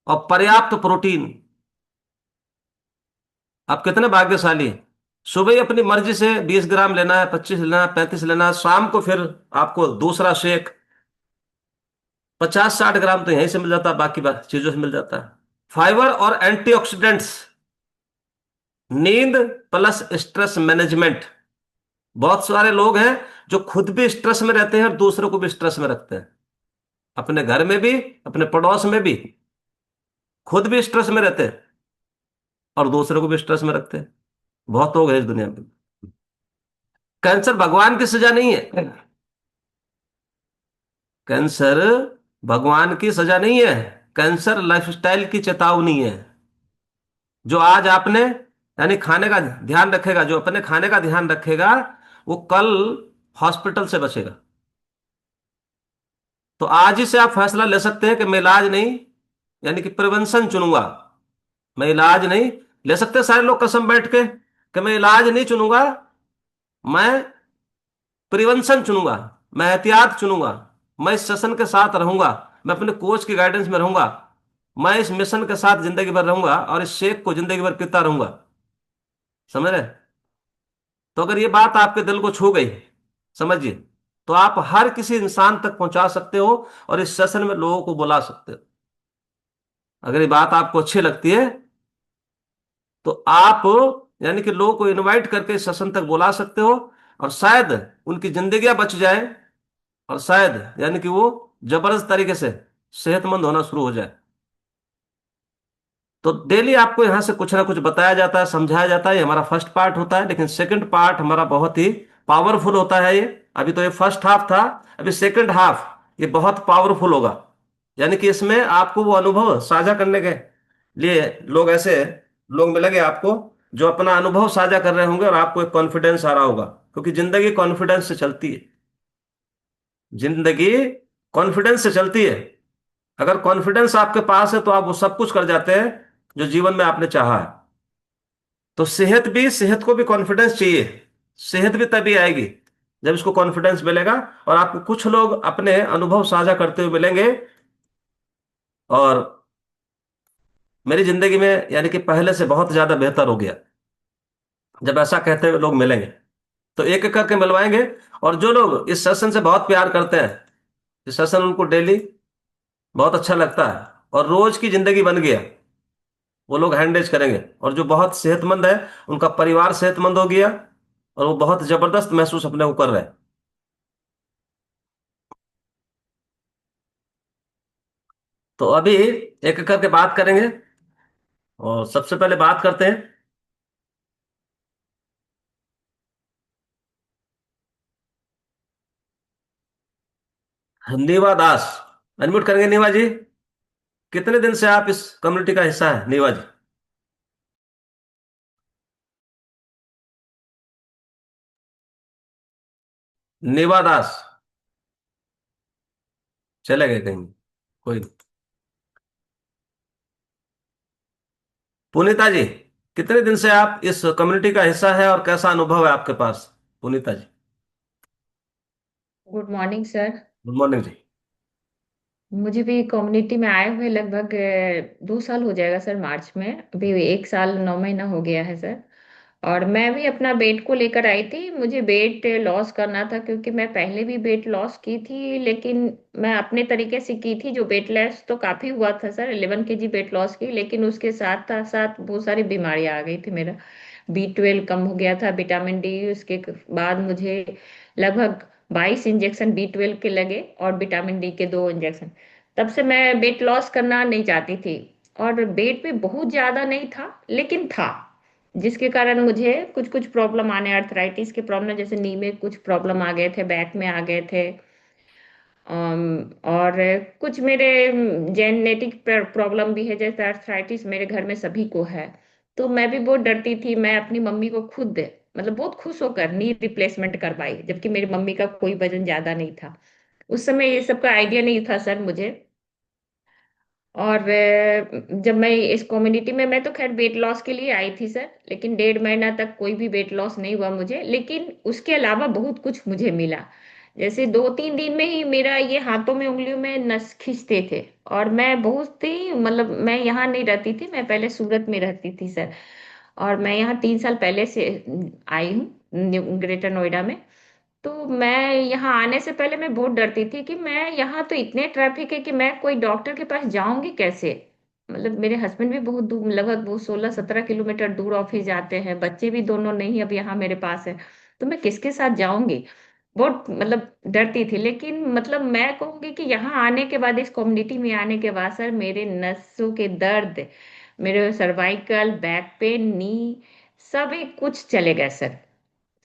और पर्याप्त प्रोटीन। आप कितने भाग्यशाली हैं। सुबह ही अपनी मर्जी से 20 ग्राम लेना है, 25 लेना है, 35 लेना है, शाम को फिर आपको दूसरा शेक, 50-60 ग्राम तो यहीं से मिल जाता है, बाकी चीजों से मिल जाता है। फाइबर और एंटीऑक्सीडेंट्स, नींद प्लस स्ट्रेस मैनेजमेंट। बहुत सारे लोग हैं जो खुद भी स्ट्रेस में रहते हैं और दूसरों को भी स्ट्रेस में रखते हैं, अपने घर में भी, अपने पड़ोस में भी। खुद भी स्ट्रेस में रहते हैं और दूसरे को भी स्ट्रेस में रखते हैं। बहुत लोग हैं इस दुनिया में। कैंसर भगवान की सजा नहीं है। कैंसर भगवान की सजा नहीं है। कैंसर लाइफस्टाइल की चेतावनी है। जो आज आपने यानी खाने का ध्यान रखेगा, जो अपने खाने का ध्यान रखेगा, वो कल हॉस्पिटल से बचेगा। तो आज ही से आप फैसला ले सकते हैं कि मैं इलाज नहीं, यानी कि प्रिवेंशन चुनूंगा। मैं इलाज नहीं ले सकते सारे लोग कसम बैठ के कि मैं इलाज नहीं चुनूंगा, मैं प्रिवेंशन चुनूंगा, मैं एहतियात चुनूंगा, मैं इस सेशन के साथ रहूंगा, मैं अपने कोच की गाइडेंस में रहूंगा, मैं इस मिशन के साथ जिंदगी भर रहूंगा और इस शेख को जिंदगी भर पीता रहूंगा। समझ रहे? तो अगर ये बात आपके दिल को छू गई, समझिए, तो आप हर किसी इंसान तक पहुंचा सकते हो और इस सेशन में लोगों को बुला सकते हो। अगर ये बात आपको अच्छी लगती है तो आप यानी कि लोगों को इनवाइट करके इस सेशन तक बुला सकते हो, और शायद उनकी जिंदगियां बच जाए, और शायद यानी कि वो जबरदस्त तरीके से सेहतमंद होना शुरू हो जाए। तो डेली आपको यहां से कुछ ना कुछ बताया जाता है, समझाया जाता है। ये हमारा फर्स्ट पार्ट होता है, लेकिन सेकंड पार्ट हमारा बहुत ही पावरफुल होता है ये। अभी तो ये फर्स्ट हाफ था, अभी सेकंड हाफ ये बहुत पावरफुल होगा। यानी कि इसमें आपको वो अनुभव साझा करने के लिए लोग ऐसे लोग मिलेंगे आपको, जो अपना अनुभव साझा कर रहे होंगे और आपको एक कॉन्फिडेंस आ रहा होगा, क्योंकि जिंदगी कॉन्फिडेंस से चलती है। जिंदगी कॉन्फिडेंस से चलती है। अगर कॉन्फिडेंस आपके पास है तो आप वो सब कुछ कर जाते हैं जो जीवन में आपने चाहा है। तो सेहत को भी कॉन्फिडेंस चाहिए। सेहत भी तभी आएगी जब इसको कॉन्फिडेंस मिलेगा। और आपको कुछ लोग अपने अनुभव साझा करते हुए मिलेंगे, और मेरी जिंदगी में यानी कि पहले से बहुत ज्यादा बेहतर हो गया जब ऐसा कहते हुए लोग मिलेंगे। तो एक एक करके मिलवाएंगे। और जो लोग इस सेशन से बहुत प्यार करते हैं, इस सेशन उनको डेली बहुत अच्छा लगता है और रोज की जिंदगी बन गया, वो लोग हैंडएज करेंगे। और जो बहुत सेहतमंद है, उनका परिवार सेहतमंद हो गया और वो बहुत जबरदस्त महसूस अपने को कर रहे हैं। तो अभी एक एक करके बात करेंगे, और सबसे पहले बात करते हैं नीवा दास। अनम्यूट करेंगे नीवा जी। कितने दिन से आप इस कम्युनिटी का हिस्सा है नीवा जी? नीवा दास चले गए कहीं? कोई नहीं। पुनीता जी, कितने दिन से आप इस कम्युनिटी का हिस्सा है और कैसा अनुभव है आपके पास? Punita ji. Good morning sir. Good morning जी। मुझे भी कम्युनिटी में आए हुए लगभग 2 साल हो जाएगा सर। मार्च में अभी 1 साल 9 महीना हो गया है सर। और मैं भी अपना वेट को लेकर आई थी। मुझे वेट लॉस करना था क्योंकि मैं पहले भी वेट लॉस की थी, लेकिन मैं अपने तरीके से की थी। जो वेट लॉस तो काफी हुआ था सर, 11 kg वेट लॉस की, लेकिन उसके साथ साथ बहुत सारी बीमारियां आ गई थी। मेरा B12 कम हो गया था, विटामिन डी। उसके बाद मुझे लगभग 22 इंजेक्शन B12 के लगे और विटामिन डी के 2 इंजेक्शन। तब से मैं वेट लॉस करना नहीं चाहती थी। और वेट भी बहुत ज्यादा नहीं था, लेकिन था, जिसके कारण मुझे कुछ कुछ प्रॉब्लम आने, अर्थराइटिस के प्रॉब्लम, जैसे नी में कुछ प्रॉब्लम आ गए थे, बैक में आ गए थे। और कुछ मेरे जेनेटिक प्रॉब्लम भी है, जैसे अर्थराइटिस मेरे घर में सभी को है। तो मैं भी बहुत डरती थी। मैं अपनी मम्मी को खुद मतलब बहुत खुश होकर नी रिप्लेसमेंट करवाई, जबकि मेरी मम्मी का कोई वजन ज्यादा नहीं था। उस समय ये सब का आइडिया नहीं था सर मुझे। और जब मैं इस कम्युनिटी में, मैं तो खैर वेट लॉस के लिए आई थी सर, लेकिन 1.5 महीना तक कोई भी वेट लॉस नहीं हुआ मुझे। लेकिन उसके अलावा बहुत कुछ मुझे मिला। जैसे 2-3 दिन में ही मेरा ये हाथों में, उंगलियों में नस खींचते थे। और मैं बहुत ही, मतलब मैं यहाँ नहीं रहती थी, मैं पहले सूरत में रहती थी सर। और मैं यहाँ 3 साल पहले से आई हूँ ग्रेटर नोएडा में। तो मैं यहाँ आने से पहले मैं बहुत डरती थी कि मैं यहाँ तो इतने ट्रैफिक है कि मैं कोई डॉक्टर के पास जाऊंगी कैसे। मतलब मेरे हस्बैंड भी बहुत दूर, लगभग वो 16-17 किलोमीटर दूर ऑफिस जाते हैं, बच्चे भी दोनों नहीं अब यहाँ मेरे पास है, तो मैं किसके साथ जाऊंगी। बहुत मतलब डरती थी, लेकिन मतलब मैं कहूंगी कि यहाँ आने के बाद, इस कम्युनिटी में आने के बाद सर, मेरे नसों के दर्द, मेरे सर्वाइकल, बैक पेन, नी, सभी कुछ चले गए सर।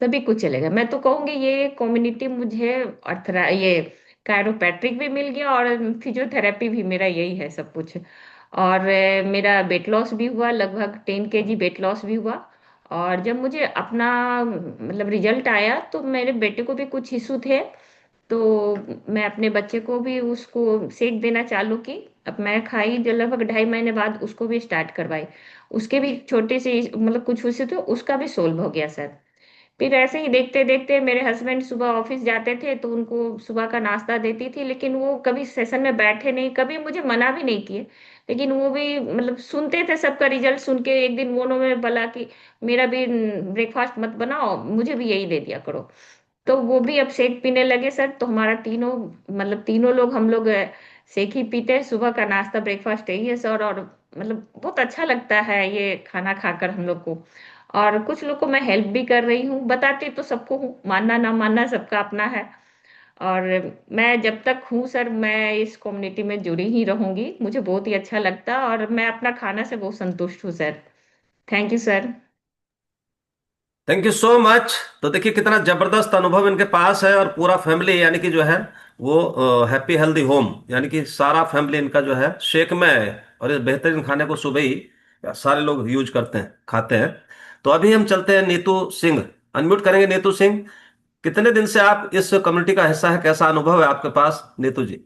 सभी कुछ चलेगा। मैं तो कहूंगी ये कम्युनिटी मुझे अर्थरा ये कायरोप्रैक्टिक भी मिल गया, और फिजियोथेरेपी भी, मेरा यही है सब कुछ। और मेरा वेट लॉस भी हुआ, लगभग 10 kg वेट लॉस भी हुआ। और जब मुझे अपना मतलब रिजल्ट आया, तो मेरे बेटे को भी कुछ इशू थे, तो मैं अपने बच्चे को भी उसको सेक देना चालू की। अब मैं खाई, जो लगभग 2.5 महीने बाद उसको भी स्टार्ट करवाई। उसके भी छोटे से मतलब कुछ हुए थे, उसका भी सोल्व हो गया सर। फिर ऐसे ही देखते देखते मेरे हस्बैंड सुबह ऑफिस जाते थे, तो उनको सुबह का नाश्ता देती थी, लेकिन वो कभी सेशन में बैठे नहीं, कभी मुझे मना भी नहीं किए। लेकिन वो भी मतलब सुनते थे सबका रिजल्ट सुन के, एक दिन वो उन्होंने बोला कि मेरा भी ब्रेकफास्ट मत बनाओ, मुझे भी यही दे दिया करो। तो वो भी अब शेक पीने लगे सर। तो हमारा तीनों मतलब तीनों लोग, हम लोग शेक ही पीते हैं। सुबह का नाश्ता ब्रेकफास्ट यही है सर। और मतलब बहुत अच्छा लगता है ये खाना खाकर हम लोग को। और कुछ लोग को मैं हेल्प भी कर रही हूँ, बताती तो सबको हूँ, मानना ना मानना सबका अपना है। और मैं जब तक हूँ सर, मैं इस कम्युनिटी में जुड़ी ही रहूंगी। मुझे बहुत ही अच्छा लगता है, और मैं अपना खाना से बहुत संतुष्ट हूँ sir. Thank you sir. Thank you so much. तो देखिए कितना जबरदस्त अनुभव इनके पास है, और पूरा फैमिली यानी कि जो है वो हैप्पी हेल्दी होम, यानी कि सारा फैमिली इनका जो है शेक में है। और इस बेहतरीन खाने को सुबह ही सारे लोग यूज करते हैं, खाते हैं। तो अभी हम चलते हैं नीतू सिंह। अनम्यूट करेंगे नीतू सिंह। कितने दिन से आप इस कम्युनिटी का हिस्सा है, कैसा अनुभव है आपके पास Nitu ji?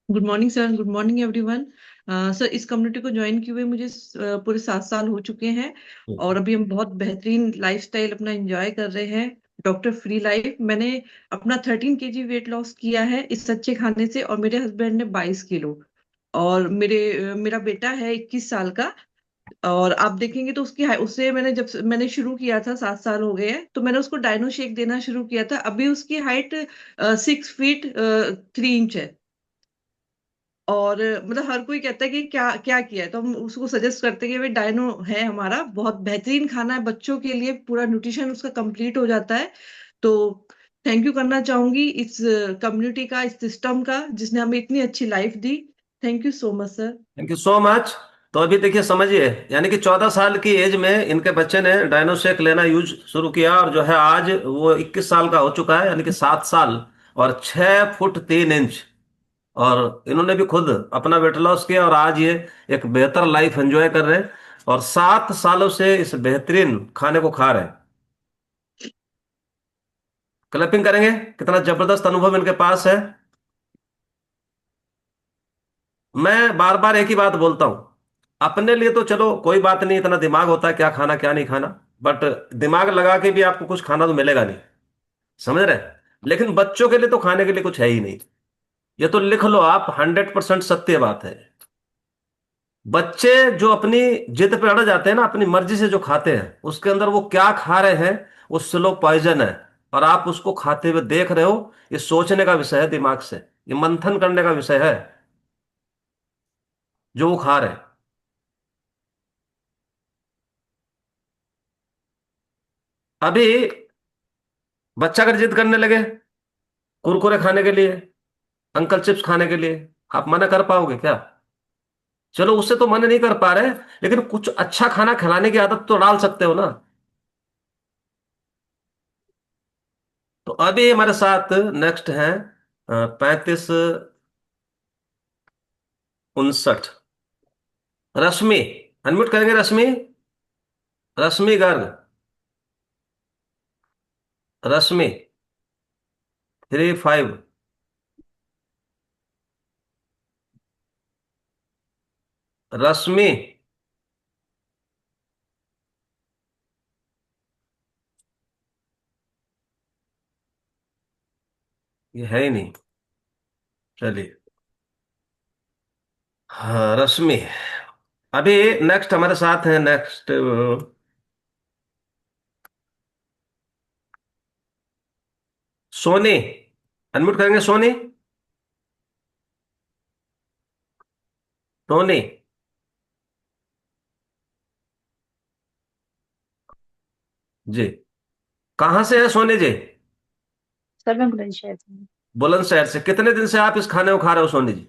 Good morning sir, good morning everyone. Sir, इस कम्युनिटी को ज्वाइन किए हुए मुझे पूरे 7 साल हो चुके हैं। और अभी हम बहुत बेहतरीन लाइफस्टाइल अपना एंजॉय कर रहे हैं। Doctor free life. मैंने अपना 13 kg वेट लॉस किया है इस अच्छे खाने से, और मेरे हस्बैंड ने 22 किलो। और मेरा बेटा है 21 साल का। और आप देखेंगे तो उससे मैंने जब मैंने शुरू किया था, 7 साल हो गए हैं, तो मैंने उसको डायनो शेक देना शुरू किया था। अभी उसकी हाइट 6 फीट 3 इंच है। और मतलब हर कोई कहता है कि क्या क्या किया है, तो हम उसको सजेस्ट करते हैं कि भाई डायनो है हमारा, बहुत बेहतरीन खाना है बच्चों के लिए, पूरा न्यूट्रिशन उसका कंप्लीट हो जाता है। तो थैंक यू करना चाहूंगी इस कम्युनिटी का, इस सिस्टम का, जिसने हमें इतनी अच्छी life the. Thank you so much sir. Thank you so much. तो अभी देखिए समझिए, यानी कि 14 साल की एज में इनके बच्चे ने डायनोसेक लेना यूज शुरू किया, और जो है आज वो 21 साल का हो चुका है, यानी कि 7 साल और 6 फुट 3 इंच। और इन्होंने भी खुद अपना वेट लॉस किया, और आज ये एक बेहतर लाइफ एंजॉय कर रहे हैं, और 7 सालों से इस बेहतरीन खाने को खा रहे हैं। क्लैपिंग करेंगे, कितना जबरदस्त अनुभव इनके पास है। मैं बार बार एक ही बात बोलता हूं, अपने लिए तो चलो कोई बात नहीं, इतना दिमाग होता है क्या खाना क्या नहीं खाना, बट दिमाग लगा के भी आपको कुछ खाना तो मिलेगा नहीं, समझ रहे? लेकिन बच्चों के लिए तो खाने के लिए कुछ है ही नहीं। ये तो लिख लो आप, 100% सत्य बात है। बच्चे जो अपनी जिद पे अड़ जाते हैं ना, अपनी मर्जी से जो खाते हैं, उसके अंदर वो क्या खा रहे हैं, वो स्लो पॉइजन है। और आप उसको खाते हुए देख रहे हो। ये सोचने का विषय है दिमाग से, ये मंथन करने का विषय है जो वो खा रहे हैं। अभी बच्चा अगर जिद करने लगे कुरकुरे खाने के लिए, अंकल चिप्स खाने के लिए, आप मना कर पाओगे क्या? चलो उससे तो मना नहीं कर पा रहे, लेकिन कुछ अच्छा खाना खिलाने की आदत तो डाल सकते हो ना। तो अभी हमारे साथ नेक्स्ट है 35 59। रश्मि, अनम्यूट करेंगे रश्मि। रश्मि गर्ग। रश्मि 35। रश्मि। ये है ही नहीं। चलिए, हाँ रश्मि। अभी नेक्स्ट हमारे साथ है, नेक्स्ट सोनी। अनम्यूट करेंगे सोनी। सोनी जी, कहाँ से है सोनी जी? सर मैं बुलंदशहर से हूँ। बुलंदशहर से। कितने दिन से आप इस खाने को खा रहे हो सोनी जी?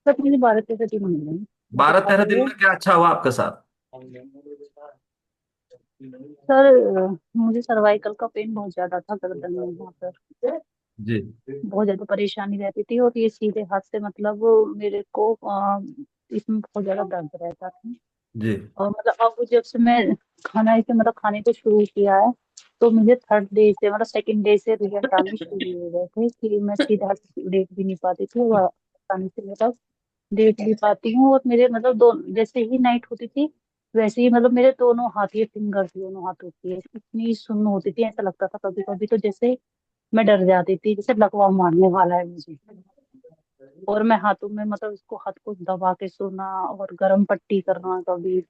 सर मुझे 12-13 दिन हो गए हैं मुझे 12-13 खाते दिन हुए। में क्या अच्छा हुआ आपके साथ? सर मुझे सर्वाइकल का पेन बहुत ज्यादा था गर्दन में, यहाँ पर जी। बहुत ज्यादा परेशानी रहती थी, और ये सीधे हाथ से मतलब मेरे को इसमें बहुत ज्यादा दर्द रहता था। जी। और मतलब अब जब से मैं खाना इसे मतलब खाने को शुरू किया है, तो मुझे थर्ड डे से मतलब सेकंड डे से रिजल्ट आने शुरू हो गए थे कि मैं सीधा देख भी नहीं पाती थी, और आसानी से मतलब देख भी पाती हूँ। और मेरे मतलब दो जैसे ही नाइट होती थी, वैसे ही मतलब मेरे दोनों हाथ, ये फिंगर्स दोनों हाथों की इतनी सुन्न होती थी, ऐसा लगता था कभी कभी तो जैसे मैं डर जाती थी, जैसे लकवा मारने वाला है मुझे। और मैं हाथों में मतलब इसको हाथ को दबा के सोना, और गर्म पट्टी करना, कभी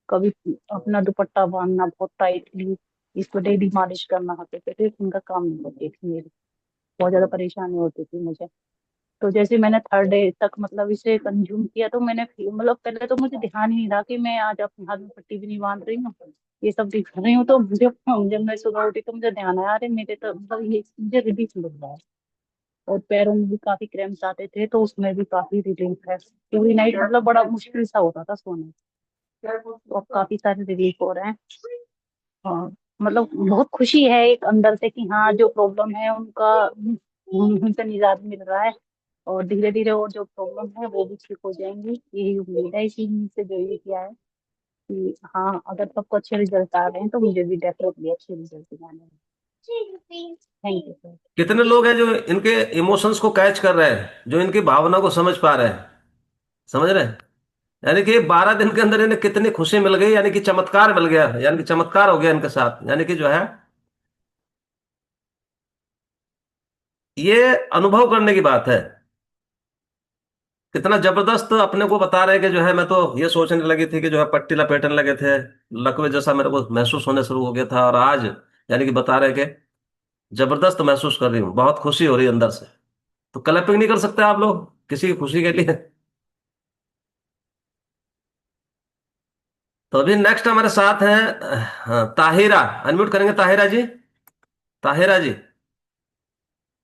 कभी अपना दुपट्टा बांधना बहुत टाइटली, इसको डेली मालिश करना हाथों पे, तो इनका काम नहीं होती थी मेरी, बहुत ज्यादा परेशानी होती थी मुझे। तो जैसे मैंने थर्ड डे तक मतलब इसे कंज्यूम किया, तो मैंने मतलब पहले तो मुझे ध्यान ही नहीं रहा कि मैं आज अपने हाथ में पट्टी भी नहीं बांध रही हूँ, ये सब दिख रही हूँ। तो मुझे जब मैं सुबह उठी तो मुझे ध्यान आया, अरे मेरे तो मतलब ये मुझे रिलीफ मिल रहा है। और पैरों में भी काफी क्रैम्स आते थे, तो उसमें भी काफी रिलीफ है। पूरी नाइट मतलब बड़ा मुश्किल सा होता था सोना, तो अब काफी सारे रिलीफ हो रहे हैं। हाँ, मतलब बहुत खुशी है एक अंदर से कि हाँ जो प्रॉब्लम है उनका उनसे निजात मिल रहा है। और धीरे धीरे और जो प्रॉब्लम है वो भी ठीक हो जाएंगी, यही उम्मीद है इसी से जो ये किया है कि हाँ अगर सबको अच्छे रिजल्ट आ रहे हैं तो मुझे भी डेफिनेटली अच्छे रिजल्ट आने हैं। Thank you sir. कितने लोग हैं जो इनके इमोशंस को कैच कर रहे हैं, जो इनकी भावना को समझ पा रहे हैं? समझ रहे हैं? यानी कि 12 दिन के अंदर इन्हें कितनी खुशी मिल गई, यानी कि चमत्कार मिल गया, यानी कि चमत्कार हो गया इनके साथ, यानी कि जो है ये अनुभव करने की बात है। कितना जबरदस्त अपने को बता रहे हैं कि जो है मैं तो ये सोचने लगी थी कि जो है पट्टी लपेटने लगे थे, लकवे जैसा मेरे को महसूस होने शुरू हो गया था, और आज यानी कि बता रहे हैं कि जबरदस्त महसूस कर रही हूँ, बहुत खुशी हो रही है अंदर से। तो क्लैपिंग नहीं कर सकते आप लोग किसी की खुशी के लिए? तो अभी नेक्स्ट हमारे साथ हैं हाँ, ताहिरा। अनम्यूट करेंगे ताहिरा जी। ताहिरा जी,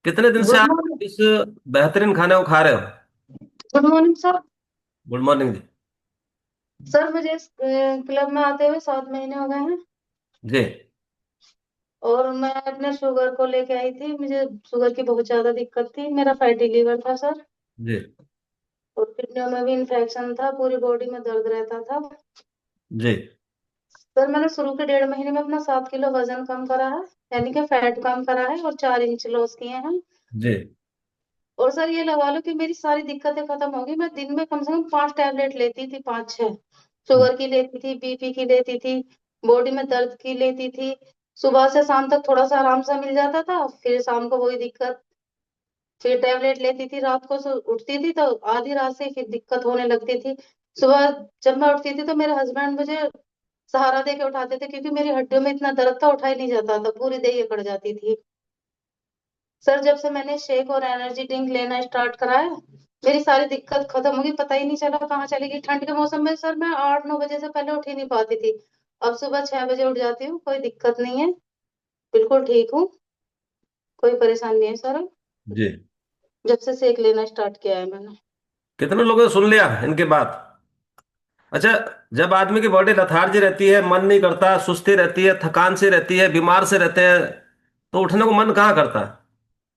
कितने दिन से गुड आप मॉर्निंग। इस बेहतरीन खाने को खा रहे हो? Good morning sir. Good morning जी। सर मुझे इस क्लब में आते हुए 7 महीने हो गए हैं। जी। और मैं अपने शुगर को लेके आई थी, मुझे शुगर की बहुत ज्यादा दिक्कत थी, मेरा फैटी लीवर था सर। जी। और किडनियों में भी इन्फेक्शन था, पूरी बॉडी में दर्द रहता था। जी। सर मैंने शुरू के 1.5 महीने में अपना 7 किलो वजन कम करा है, यानी कि फैट कम करा है, और 4 इंच लॉस किए हैं। जी। और सर ये लगा लो कि मेरी सारी दिक्कतें खत्म हो गई। मैं दिन में कम से कम 5 टैबलेट लेती थी, 5-6। शुगर की लेती थी, बीपी की लेती थी, बॉडी में दर्द की लेती थी। सुबह से शाम तक थोड़ा सा आराम सा मिल जाता था, फिर शाम को वही दिक्कत। फिर टैबलेट लेती थी, रात को उठती थी तो आधी रात से फिर दिक्कत होने लगती थी। सुबह जब मैं उठती थी तो मेरे हस्बैंड मुझे सहारा दे के उठाते थे, क्योंकि मेरी हड्डियों में इतना दर्द था, उठाई नहीं जाता था, पूरी देह अकड़ जाती थी। सर जब से मैंने शेक और एनर्जी ड्रिंक लेना स्टार्ट करा है, मेरी सारी दिक्कत खत्म होगी, पता ही नहीं चला कहाँ चली गई। ठंड के मौसम में सर मैं 8-9 बजे से पहले उठ ही नहीं पाती थी, अब सुबह 6 बजे उठ जाती हूँ, कोई दिक्कत नहीं है, बिल्कुल ठीक हूँ, कोई परेशानी नहीं है सर। जी। जब से शेक लेना स्टार्ट किया है मैंने। कितने लोगों ने सुन लिया इनके बात? अच्छा, जब आदमी की बॉडी लथार्जी रहती है, मन नहीं करता, सुस्ती रहती है, थकान सी रहती है, बीमार से रहते हैं, तो उठने को मन कहाँ करता है?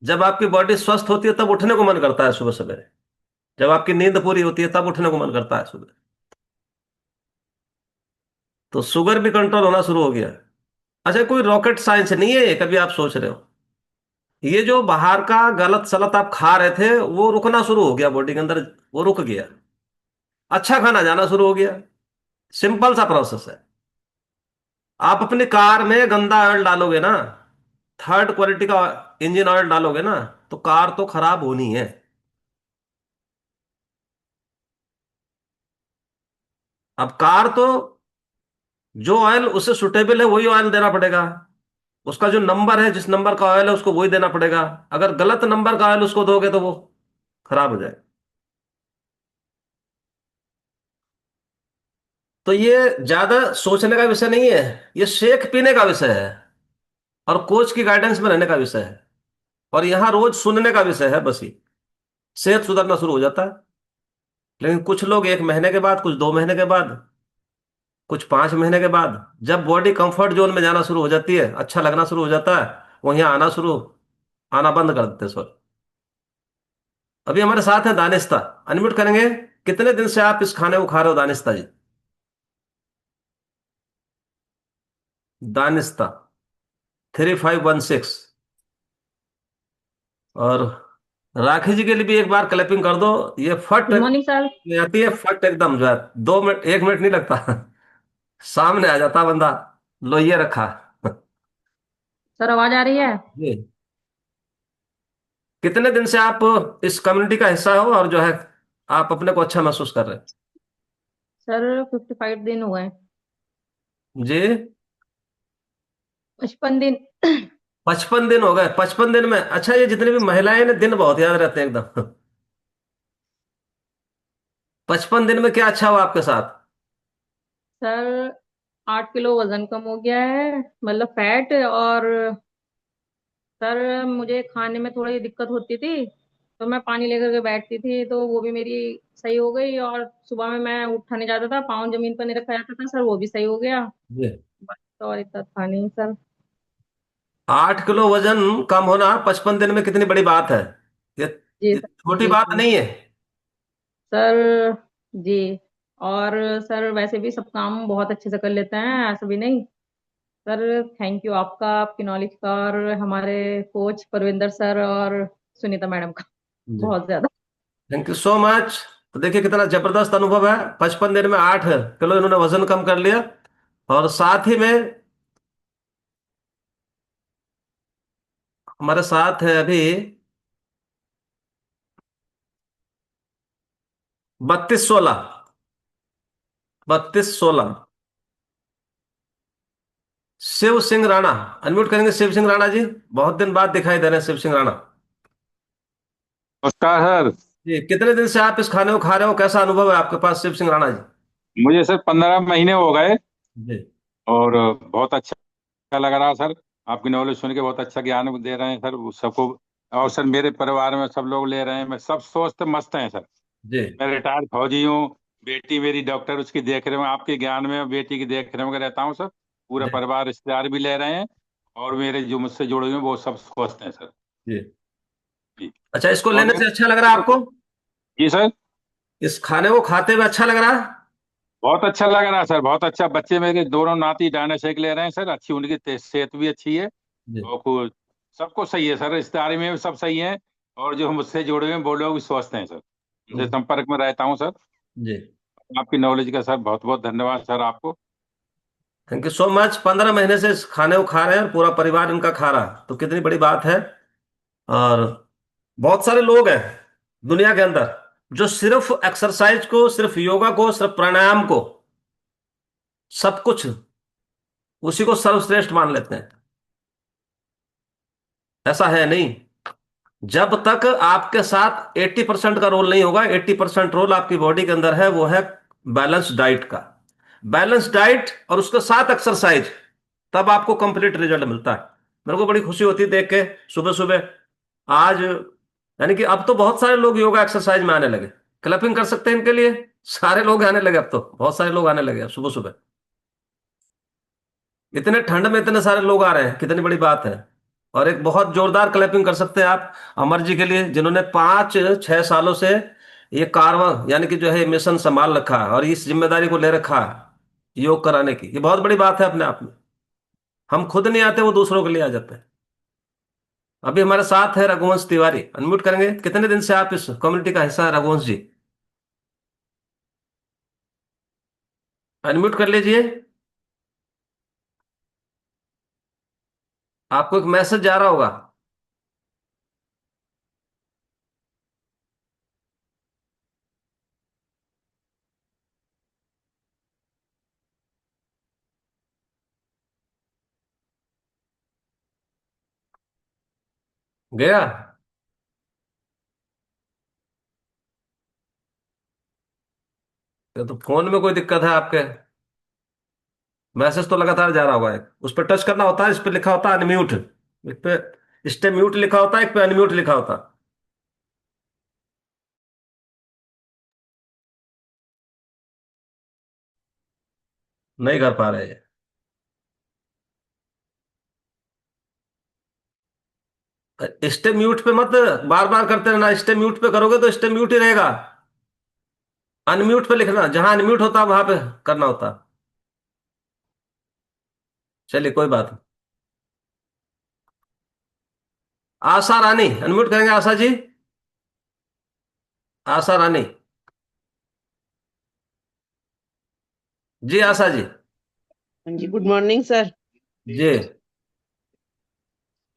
जब आपकी बॉडी स्वस्थ होती है तब उठने को मन करता है सुबह सवेरे। जब आपकी नींद पूरी होती है तब उठने को मन करता है सुबह। तो शुगर भी कंट्रोल होना शुरू हो गया। अच्छा, कोई रॉकेट साइंस नहीं है ये, कभी आप सोच रहे हो? ये जो बाहर का गलत सलत आप खा रहे थे वो रुकना शुरू हो गया बॉडी के अंदर, वो रुक गया, अच्छा खाना जाना शुरू हो गया। सिंपल सा प्रोसेस है। आप अपनी कार में गंदा ऑयल डालोगे ना, थर्ड क्वालिटी का इंजन ऑयल डालोगे ना, तो कार तो खराब होनी है। अब कार तो जो ऑयल उससे सुटेबल है वही ऑयल देना पड़ेगा, उसका जो नंबर है, जिस नंबर का ऑयल है उसको वही देना पड़ेगा। अगर गलत नंबर का ऑयल उसको दोगे तो वो खराब हो जाएगा। तो ये ज्यादा सोचने का विषय नहीं है, ये शेक पीने का विषय है। और कोच की गाइडेंस में रहने का विषय है। और यहाँ रोज सुनने का विषय है बस, ये सेहत सुधरना शुरू हो जाता है। लेकिन कुछ लोग 1 महीने के बाद, कुछ 2 महीने के बाद, कुछ 5 महीने के बाद, जब बॉडी कंफर्ट जोन में जाना शुरू हो जाती है, अच्छा लगना शुरू हो जाता है, वो यहाँ आना बंद कर देते हैं। सॉरी। अभी हमारे साथ है दानिस्ता। अनम्यूट करेंगे। कितने दिन से आप इस खाने को खा रहे हो दानिस्ता जी? दानिस्ता 3516। और राखी जी के लिए भी एक बार क्लैपिंग कर दो। ये फट गुड मॉर्निंग सर। में आती है, फट एकदम जो है 2 मिनट 1 मिनट नहीं लगता। सामने आ जाता बंदा। लो ये रखा। सर आवाज आ रही है? जी। कितने दिन से आप इस कम्युनिटी का हिस्सा हो और जो है आप अपने को अच्छा महसूस कर रहे हैं? सर 55 दिन हुए हैं। जी। 55 दिन। 55 दिन हो गए? 55 दिन में अच्छा, ये जितनी भी महिलाएं हैं ना, दिन बहुत याद रहते हैं एकदम। 55 दिन में क्या अच्छा हुआ आपके साथ? सर 8 किलो वजन कम हो गया है, मतलब फैट। और सर मुझे खाने में थोड़ी दिक्कत होती थी, तो मैं पानी लेकर के बैठती थी, तो वो भी मेरी सही हो गई। और सुबह में मैं उठा नहीं जाता था, पाँव जमीन पर नहीं रखा जाता था सर, वो भी सही हो गया। जी। बस तो और इतना था नहीं सर। 8 किलो वजन कम होना 55 दिन में कितनी बड़ी बात है। ये, जी ये सर। छोटी जी बात जी नहीं है। सर। जी। और सर वैसे भी सब काम बहुत अच्छे से कर लेते हैं, ऐसा भी नहीं। सर थैंक यू आपका, आपकी नॉलेज का, और हमारे कोच परविंदर सर और सुनीता मैडम का जी। बहुत ज्यादा। Thank you so much. तो देखिए कितना जबरदस्त अनुभव है। 55 दिन में 8 किलो इन्होंने वजन कम कर लिया। और साथ ही में हमारे साथ है अभी 3216। 3216 शिव सिंह राणा। अनम्यूट करेंगे शिव सिंह राणा जी। बहुत दिन बाद दिखाई दे रहे हैं शिव सिंह राणा नमस्कार सर। जी। कितने दिन से आप इस खाने को खा रहे हो? कैसा अनुभव है आपके पास शिव सिंह राणा जी? मुझे सर 15 महीने हो गए जी। और बहुत अच्छा लग रहा सर। आपकी नॉलेज सुन के बहुत अच्छा ज्ञान दे रहे हैं सर वो सबको। और सर मेरे परिवार में सब लोग ले रहे हैं, मैं सब स्वस्थ मस्त हैं सर। जी। मैं रिटायर्ड फौजी हूँ। बेटी मेरी डॉक्टर, उसकी देख रहे हूँ, आपके ज्ञान में बेटी की देख रहे में रहता हूँ सर। पूरा जी। परिवार रिश्तेदार भी ले रहे हैं। और मेरे जो मुझसे जुड़े हुए हैं वो सब स्वस्थ हैं सर। जी। जी। अच्छा, इसको और लेने मैं से अच्छा लग रहा है आपको? जी सर। इस खाने को खाते हुए अच्छा लग रहा है? बहुत अच्छा लग रहा है सर, बहुत अच्छा। बच्चे मेरे दोनों नाती डायनाशेक ले रहे हैं सर, अच्छी उनकी सेहत भी अच्छी है। जी। और सबको सही है सर, रिश्तेदारी में भी सब सही है। और जो मुझसे जुड़े हुए हैं वो लोग भी स्वस्थ हैं सर। उनसे संपर्क में रहता हूँ सर। जी। आपकी नॉलेज का सर बहुत बहुत धन्यवाद सर आपको। Thank you so much. 15 महीने से इस खाने को खा रहे हैं और पूरा परिवार इनका खा रहा है, तो कितनी बड़ी बात है। और बहुत सारे लोग हैं दुनिया के अंदर जो सिर्फ एक्सरसाइज को, सिर्फ योगा को, सिर्फ प्राणायाम को, सब कुछ उसी को सर्वश्रेष्ठ मान लेते हैं। ऐसा है नहीं। जब तक आपके साथ 80% का रोल नहीं होगा, 80% रोल आपकी बॉडी के अंदर है, वो है बैलेंस डाइट का। बैलेंस डाइट और उसके साथ एक्सरसाइज, तब आपको कंप्लीट रिजल्ट मिलता है। मेरे को बड़ी खुशी होती है देख के सुबह सुबह। आज यानी कि अब तो बहुत सारे लोग योगा एक्सरसाइज में आने लगे। क्लैपिंग कर सकते हैं इनके लिए। सारे लोग आने लगे, अब तो बहुत सारे लोग आने लगे सुबह सुबह। इतने ठंड में इतने सारे लोग आ रहे हैं, कितनी बड़ी बात है। और एक बहुत जोरदार क्लैपिंग कर सकते हैं आप अमर जी के लिए, जिन्होंने 5-6 सालों से ये कारवां यानी कि जो है मिशन संभाल रखा है और इस जिम्मेदारी को ले रखा है योग कराने की। ये बहुत बड़ी बात है अपने आप में। हम खुद नहीं आते, वो दूसरों के लिए आ जाते हैं। अभी हमारे साथ है रघुवंश तिवारी। अनम्यूट करेंगे। कितने दिन से आप इस कम्युनिटी का हिस्सा है रघुवंश जी? अनम्यूट कर लीजिए। आपको एक मैसेज जा रहा होगा। गया? तो फोन में कोई दिक्कत है आपके? मैसेज तो लगातार जा रहा होगा। एक उस पर टच करना होता है, इस पर लिखा होता है अनम्यूट, एक पे स्टे म्यूट लिखा होता है, एक पे अनम्यूट लिखा होता है। नहीं कर पा रहे हैं। स्टे म्यूट पे मत बार बार करते रहना, स्टे म्यूट पे करोगे तो स्टे म्यूट ही रहेगा। अनम्यूट पे लिखना, जहां अनम्यूट होता है वहां पे करना होता। चलिए कोई बात नहीं। आशा रानी अनम्यूट करेंगे, आशा जी, आशा रानी। जी आशा जी। हाँ जी, गुड मॉर्निंग सर। जी।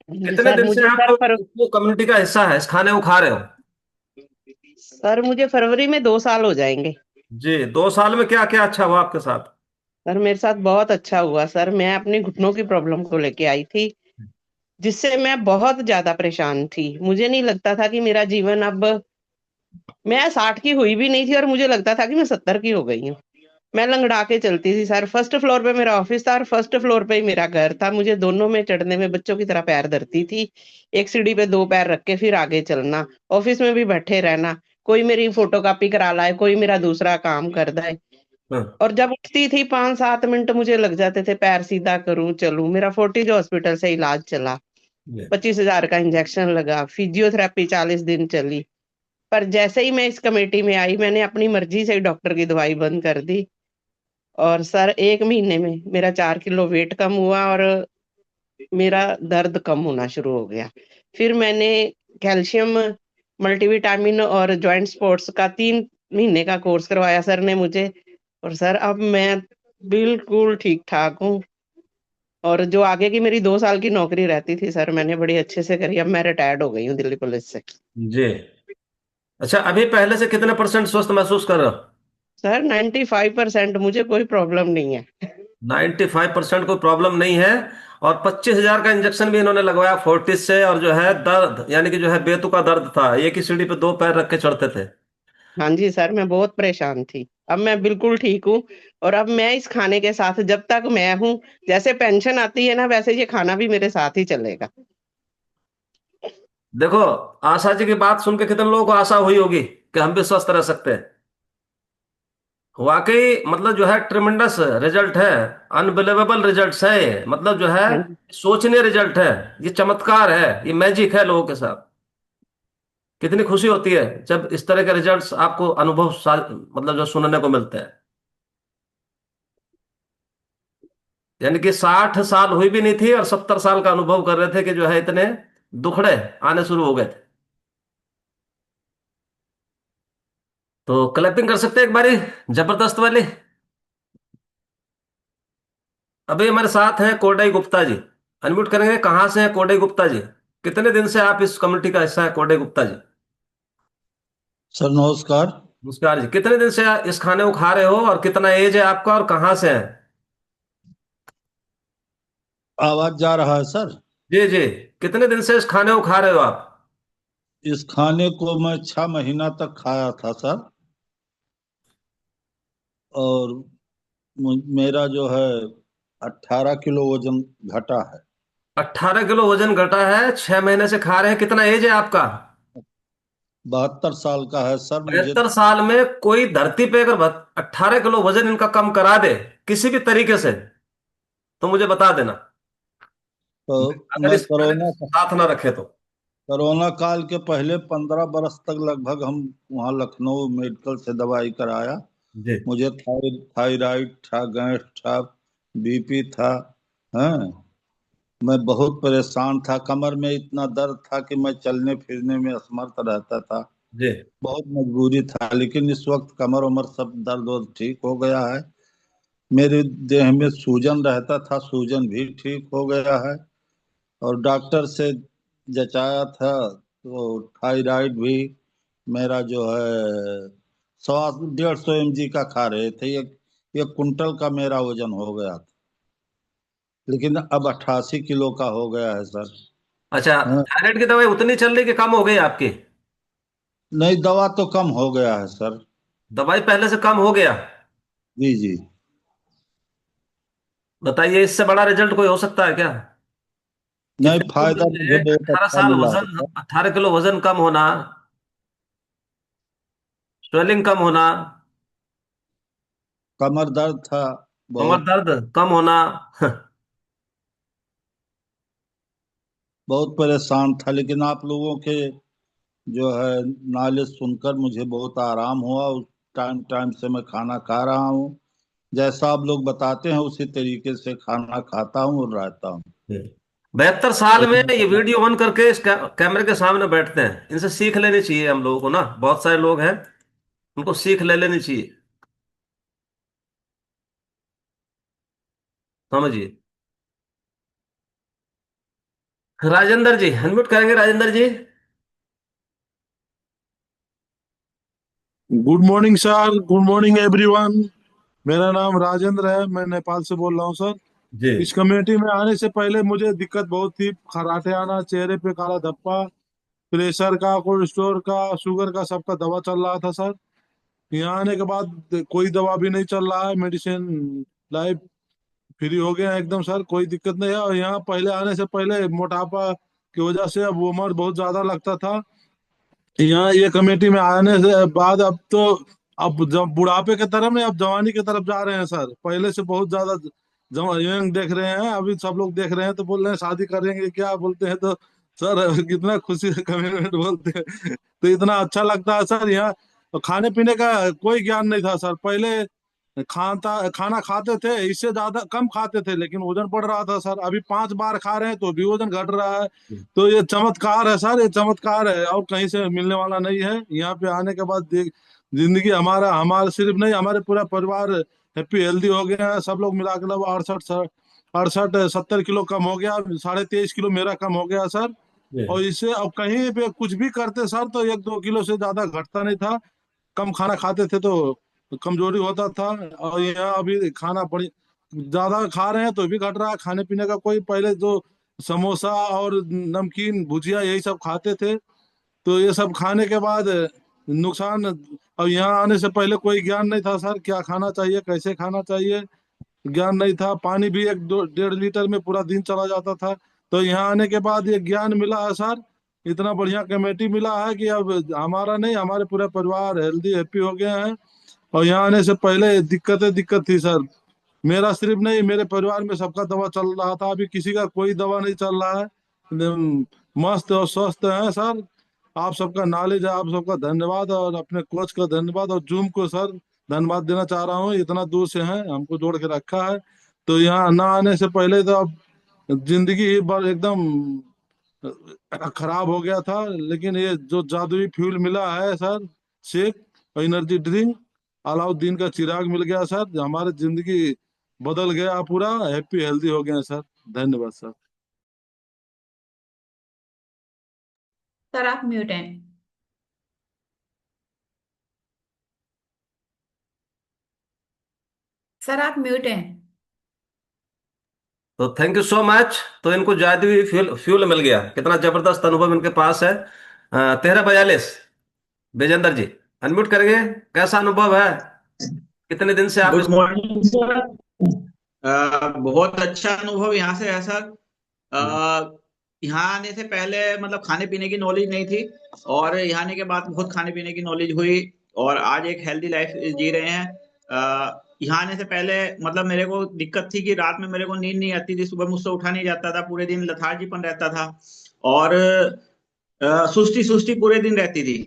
जी कितने सर, दिन से मुझे आप इसको कम्युनिटी का हिस्सा है, इस खाने को खा रहे हो? सर मुझे फरवरी में 2 साल हो जाएंगे। जी, 2 साल में क्या क्या अच्छा हुआ आपके साथ? सर मेरे साथ बहुत अच्छा हुआ सर। मैं अपनी घुटनों की प्रॉब्लम को लेके आई थी, जिससे मैं बहुत ज्यादा परेशान थी। मुझे नहीं लगता था कि मेरा जीवन अब, मैं 60 की हुई भी नहीं थी और मुझे लगता था कि मैं 70 की हो गई हूँ। मैं लंगड़ा के चलती थी सर। फर्स्ट फ्लोर पे मेरा ऑफिस था और फर्स्ट फ्लोर पे ही मेरा घर था। मुझे दोनों में चढ़ने में बच्चों की तरह पैर धरती थी। एक सीढ़ी पे 2 पैर रख के फिर आगे चलना। ऑफिस में भी बैठे रहना, कोई मेरी फोटोकॉपी करा लाए, कोई मेरा दूसरा काम कर दे। हाँ, और जब उठती थी 5-7 मिनट मुझे लग जाते थे पैर सीधा करूं चलूं। मेरा फोर्टिज हॉस्पिटल से इलाज चला, जी, 25,000 का इंजेक्शन लगा, फिजियोथेरेपी 40 दिन चली। पर जैसे ही मैं इस कमेटी में आई, मैंने अपनी मर्जी से ही डॉक्टर की दवाई बंद कर दी। और सर 1 महीने में मेरा 4 किलो वेट कम हुआ और मेरा दर्द कम होना शुरू हो गया। फिर मैंने कैल्शियम, मल्टीविटामिन और जॉइंट स्पोर्ट्स का 3 महीने का कोर्स करवाया सर ने मुझे। और सर अब मैं बिल्कुल ठीक ठाक हूँ। और जो आगे की मेरी 2 साल की नौकरी रहती थी सर, मैंने बड़ी अच्छे से करी। अब मैं रिटायर्ड हो गई हूँ दिल्ली पुलिस से। जी। अच्छा, अभी पहले से कितने परसेंट स्वस्थ महसूस कर रहे हो? सर 95% मुझे कोई प्रॉब्लम नहीं है। 95% कोई प्रॉब्लम नहीं है। और 25,000 का इंजेक्शन भी इन्होंने लगवाया फोर्टिस से, और जो है दर्द, यानी कि जो है बेतुका दर्द था, एक ही सीढ़ी पे 2 पैर रख के चढ़ते थे। हाँ जी सर, मैं बहुत परेशान थी। अब मैं बिल्कुल ठीक हूँ। और अब मैं इस खाने के साथ जब तक मैं हूँ, जैसे पेंशन आती है ना, वैसे ये खाना भी मेरे साथ ही चलेगा। देखो, आशा जी की बात सुन के कितने लोगों को आशा हुई होगी कि हम भी स्वस्थ रह सकते हैं। वाकई मतलब जो है ट्रिमेंडस रिजल्ट है, अनबिलीवेबल रिजल्ट्स है ये। मतलब जो है हाँ जी। सोचनीय रिजल्ट है, ये चमत्कार है, ये मैजिक है लोगों के साथ। कितनी खुशी होती है जब इस तरह के रिजल्ट्स आपको मतलब जो सुनने को मिलते हैं। यानी कि 60 साल हुई भी नहीं थी और 70 साल का अनुभव कर रहे थे कि जो है इतने दुखड़े आने शुरू हो गए थे। तो क्लैपिंग कर सकते हैं एक बारी, जबरदस्त वाली। अभी हमारे साथ हैं कोडई गुप्ता जी। अनम्यूट करेंगे, कहाँ से हैं कोडई गुप्ता जी? कितने दिन से आप इस कम्युनिटी का हिस्सा है कोडई गुप्ता जी? सर नमस्कार। नमस्कार जी। कितने दिन से इस खाने को खा रहे हो, और कितना एज है आपका, और कहाँ से हैं? आवाज जा रहा है सर? जी जी। कितने दिन से इस खाने को खा रहे हो आप? इस खाने को मैं 6 महीना तक खाया था सर। और मेरा जो है 18 किलो वजन घटा है। 18 किलो वजन घटा है, 6 महीने से खा रहे हैं। कितना एज है आपका? 72 साल का है सर मुझे। 72 साल में कोई धरती पे अगर 18 किलो वजन इनका कम करा दे किसी भी तरीके से, तो मुझे बता देना, तो अगर मैं इस खाने का साथ ना रखे तो। कोरोना काल के पहले 15 बरस तक लगभग हम वहाँ लखनऊ मेडिकल से दवाई कराया। जी मुझे थायराइड था, गैस था, बीपी था। हाँ, मैं बहुत परेशान था। कमर में इतना दर्द था कि मैं चलने फिरने में असमर्थ रहता था। जी। बहुत मजबूरी था, लेकिन इस वक्त कमर उमर सब दर्द वर्द ठीक हो गया है। मेरे देह में सूजन रहता था, सूजन भी ठीक हो गया है। और डॉक्टर से जचाया था तो थायराइड भी मेरा जो है 100-150 mg का खा रहे थे। एक कुंटल का मेरा वजन हो गया था, लेकिन अब 88 किलो का हो गया है सर। अच्छा, हाँ, थायराइड की दवाई उतनी चल रही कि कम हो गई आपकी? नहीं दवा तो कम हो गया है सर। दवाई पहले से कम हो गया? जी जी। बताइए, इससे बड़ा रिजल्ट कोई हो सकता है क्या? नहीं, कितने लोग फायदा बोलते मुझे हैं बहुत 18 अच्छा साल मिला है वजन, सर। 18 किलो वजन कम होना, स्वेलिंग कम होना, कमर दर्द था कमर बहुत। दर्द कम होना। बहुत परेशान था, लेकिन आप लोगों के जो है नॉलेज सुनकर मुझे बहुत आराम हुआ। उस टाइम टाइम से मैं खाना खा रहा हूँ, जैसा आप लोग बताते हैं उसी तरीके से खाना खाता हूँ और रहता हूँ। 72 साल में ये धन्यवाद। वीडियो ऑन करके इस कैमरे के सामने बैठते हैं, इनसे सीख लेनी चाहिए हम लोगों को ना। बहुत सारे लोग हैं, उनको सीख ले लेनी चाहिए। समझिए। राजेंद्र जी अनम्यूट करेंगे, Rajendra ji. Good morning sir, good morning everyone. मेरा नाम राजेंद्र है, मैं नेपाल से बोल रहा हूँ सर। जी। इस कम्युनिटी में आने से पहले मुझे दिक्कत बहुत थी, खराटे आना, चेहरे पे काला धब्बा, प्रेशर का, कोलेस्ट्रॉल का, शुगर का, सबका दवा चल रहा था सर। यहाँ आने के बाद कोई दवा भी नहीं चल रहा है, मेडिसिन लाइफ फ्री हो गया है एकदम सर, कोई दिक्कत नहीं है। और यहाँ पहले आने से पहले मोटापा की वजह से अब उम्र बहुत ज्यादा लगता था। यहाँ ये कमेटी में आने से बाद अब तो, अब जब बुढ़ापे की तरफ नहीं, अब जवानी की तरफ जा रहे हैं सर। पहले से बहुत ज्यादा यंग देख रहे हैं, अभी सब लोग देख रहे हैं तो बोल रहे हैं शादी करेंगे क्या, बोलते हैं तो सर कितना खुशी है, कमिटमेंट बोलते हैं तो इतना अच्छा लगता है सर। यहाँ तो खाने पीने का कोई ज्ञान नहीं था सर। पहले खाना खाते थे, इससे ज्यादा कम खाते थे, लेकिन वजन बढ़ रहा था सर। अभी 5 बार खा रहे हैं तो भी वजन घट रहा है। तो ये चमत्कार है सर, ये चमत्कार है, और कहीं से मिलने वाला नहीं है। यहाँ पे आने के बाद देख, जिंदगी हमारा हमारा सिर्फ नहीं, हमारे पूरा परिवार हैप्पी हेल्दी हो गया है। सब लोग मिला के लगभग 68 70 किलो कम हो गया, 23.5 किलो मेरा कम हो गया सर। जी। और इससे अब कहीं पे कुछ भी करते सर तो 1 2 किलो से ज्यादा घटता नहीं था। कम खाना खाते थे तो कमजोरी होता था। और यहाँ अभी खाना बड़ी ज्यादा खा रहे हैं तो भी घट रहा है। खाने पीने का कोई, पहले जो समोसा और नमकीन भुजिया यही सब खाते थे, तो ये सब खाने के बाद नुकसान। अब यहाँ आने से पहले कोई ज्ञान नहीं था सर, क्या खाना चाहिए, कैसे खाना चाहिए, ज्ञान नहीं था। पानी भी 1 2 1.5 लीटर में पूरा दिन चला जाता था। तो यहाँ आने के बाद ये ज्ञान मिला है सर, इतना बढ़िया कमेटी मिला है कि अब हमारा नहीं, हमारे पूरा परिवार हेल्दी हैप्पी हो गए हैं। और यहाँ आने से पहले दिक्कत थी सर। मेरा सिर्फ नहीं, मेरे परिवार में सबका दवा चल रहा था, अभी किसी का कोई दवा नहीं चल रहा है। एकदम मस्त और स्वस्थ है सर। आप सबका नॉलेज है, आप सबका धन्यवाद, और अपने कोच का धन्यवाद, और जूम को सर धन्यवाद देना चाह रहा हूँ। इतना दूर से हैं, हमको जोड़ के रखा है। तो यहाँ ना आने से पहले तो अब जिंदगी ही एकदम खराब हो गया था, लेकिन ये जो जादुई फ्यूल मिला है सर, शेक और एनर्जी ड्रिंक, अलाउद्दीन का चिराग मिल गया सर, जो हमारी जिंदगी बदल गया, पूरा हैप्पी हेल्दी हो गया सर। धन्यवाद सर। सर आप म्यूट हैं। सर आप म्यूट हैं। तो थैंक यू सो मच। तो इनको जादुई फ्यूल फ्यूल मिल गया, कितना जबरदस्त अनुभव इनके पास है। 1342 विजेंद्र जी अनम्यूट करेंगे। कैसा अनुभव है, कितने दिन से आप गुड इस। Morning sir. बहुत अच्छा अनुभव यहाँ से है सर। यहाँ आने से पहले मतलब खाने पीने की नॉलेज नहीं थी, और यहाँ आने के बाद बहुत खाने पीने की नॉलेज हुई, और आज एक हेल्दी लाइफ जी रहे हैं। यहाँ आने से पहले मतलब मेरे को दिक्कत थी कि रात में मेरे को नींद नहीं आती थी, सुबह मुझसे उठा नहीं जाता था, पूरे दिन लथार्जीपन रहता था, और सुस्ती सुस्ती पूरे दिन रहती थी।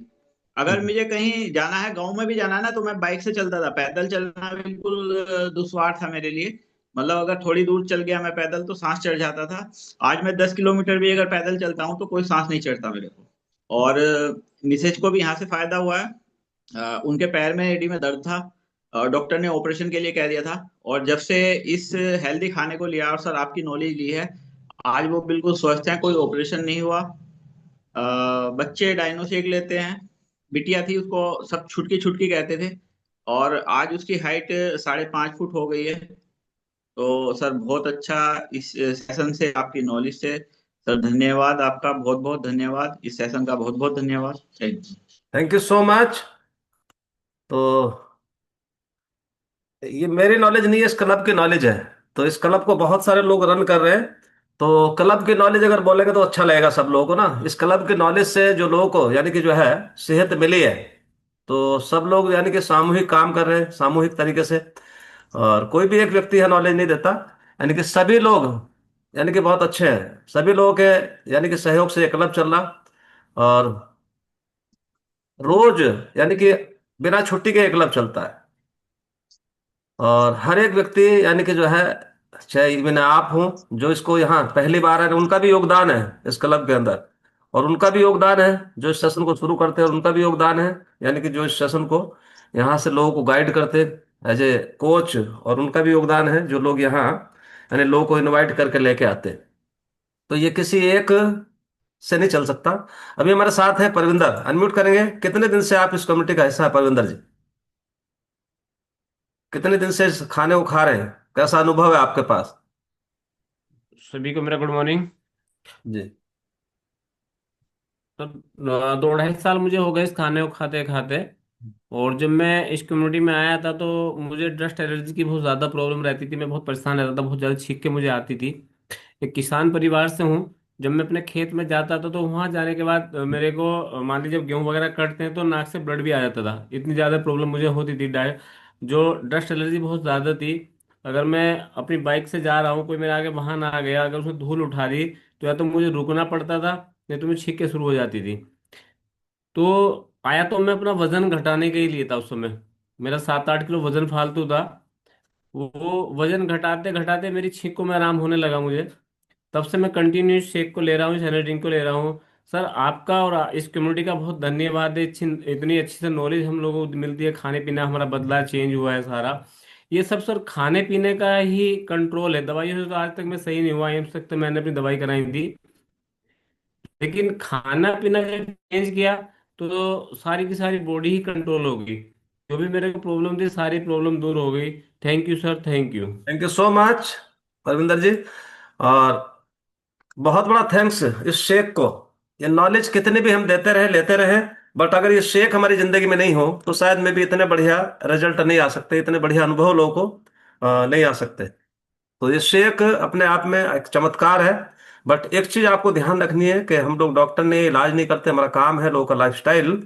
अगर मुझे कहीं जाना है, गांव में भी जाना है ना, तो मैं बाइक से चलता था, पैदल चलना बिल्कुल दुश्वार था मेरे लिए। मतलब अगर थोड़ी दूर चल गया मैं पैदल तो सांस चढ़ जाता था। आज मैं 10 किलोमीटर भी अगर पैदल चलता हूँ तो कोई सांस नहीं चढ़ता मेरे को। और मिसेज को भी यहाँ से फायदा हुआ है। उनके पैर में, एडी में दर्द था, डॉक्टर ने ऑपरेशन के लिए कह दिया था, और जब से इस हेल्दी खाने को लिया और सर आपकी नॉलेज ली है, आज वो बिल्कुल स्वस्थ हैं, कोई ऑपरेशन नहीं हुआ। बच्चे डाइनो शेक लेते हैं, बिटिया थी उसको सब छुटकी छुटकी कहते थे, और आज उसकी हाइट 5.5 फुट हो गई है। तो सर बहुत अच्छा, इस सेशन से, आपकी नॉलेज से सर धन्यवाद, आपका बहुत बहुत धन्यवाद, इस सेशन का बहुत बहुत धन्यवाद। Thank you. Thank you so much. तो ये मेरी नॉलेज नहीं है, इस क्लब की नॉलेज है। तो इस क्लब को बहुत सारे लोग रन कर रहे हैं। तो क्लब की नॉलेज अगर बोलेंगे तो अच्छा लगेगा सब लोगों को ना। इस क्लब की नॉलेज से जो लोगों को यानी कि जो है सेहत मिली है, तो सब लोग यानी कि सामूहिक काम कर रहे हैं सामूहिक तरीके से। और कोई भी एक व्यक्ति है नॉलेज नहीं देता, यानी कि सभी लोग यानी कि बहुत अच्छे हैं, सभी लोगों के यानी कि सहयोग से ये क्लब चल रहा। और रोज यानी कि बिना छुट्टी के ये क्लब चलता है। और हर एक व्यक्ति यानी कि जो है, चाहे इवन आप हो जो इसको यहाँ पहली बार है, उनका भी योगदान है इस क्लब के अंदर। और उनका भी योगदान है जो इस सेशन को शुरू करते हैं, उनका भी योगदान है यानी कि जो इस सेशन को यहाँ से लोगों को गाइड करते एज ए कोच, और उनका भी योगदान है जो लोग यहाँ यानी लोगों को इनवाइट करके लेके आते हैं। तो ये किसी एक से नहीं चल सकता। अभी हमारे साथ है परविंदर, अनम्यूट करेंगे। कितने दिन से आप इस कमेटी का हिस्सा है परविंदर जी? कितने दिन से इस खाने को खा रहे हैं? कैसा अनुभव है आपके पास? सभी को मेरा गुड मॉर्निंग। जी। तो 2 ढाई साल मुझे हो गए इस खाने को खाते खाते। और जब मैं इस कम्युनिटी में आया था तो मुझे डस्ट एलर्जी की बहुत ज़्यादा प्रॉब्लम रहती थी। मैं बहुत परेशान रहता था, बहुत ज़्यादा छींक के मुझे आती थी। एक किसान परिवार से हूँ। जब मैं अपने खेत में जाता था तो वहां जाने के बाद मेरे को मान लीजिए जब गेहूं वगैरह कटते हैं तो नाक से ब्लड भी आ जाता था। इतनी ज़्यादा प्रॉब्लम मुझे होती थी। जो डस्ट एलर्जी बहुत ज़्यादा थी। अगर मैं अपनी बाइक से जा रहा हूँ, कोई मेरे आगे वाहन आ गया, अगर उसने धूल उठा दी तो या तो मुझे रुकना पड़ता था, नहीं तो मुझे छींकें शुरू हो जाती थी। तो आया तो मैं अपना वजन घटाने के ही लिए था उस समय। मेरा 7-8 किलो वजन फालतू था। वो वजन घटाते घटाते मेरी छींक को में आराम होने लगा मुझे। तब से मैं कंटिन्यू शेक को ले रहा हूँ, एनर्जी ड्रिंक को ले रहा हूँ। सर आपका और इस कम्युनिटी का बहुत धन्यवाद है। इतनी अच्छी से नॉलेज हम लोगों को मिलती है। खाने पीना हमारा बदला, चेंज हुआ है सारा। ये सब सर खाने पीने का ही कंट्रोल है। दवाइयों से तो आज तक मैं सही नहीं हुआ। एम्स तक तो मैंने अपनी दवाई कराई थी, लेकिन खाना पीना जब चेंज किया तो सारी की सारी बॉडी ही कंट्रोल होगी। जो भी मेरे को प्रॉब्लम थी सारी प्रॉब्लम दूर हो गई। Thank you sir, thank you. Thank you so much Parvinder ji. और बहुत बड़ा थैंक्स इस शेख को। ये नॉलेज कितने भी हम देते रहे लेते रहे, बट अगर ये शेख हमारी जिंदगी में नहीं हो तो शायद में भी इतने बढ़िया रिजल्ट नहीं आ सकते, इतने बढ़िया अनुभव लोगों को नहीं आ सकते। तो ये शेक अपने आप में एक चमत्कार है। बट एक चीज आपको ध्यान रखनी है कि हम लोग डॉक्टर ने इलाज नहीं करते, हमारा काम है लोगों का लाइफस्टाइल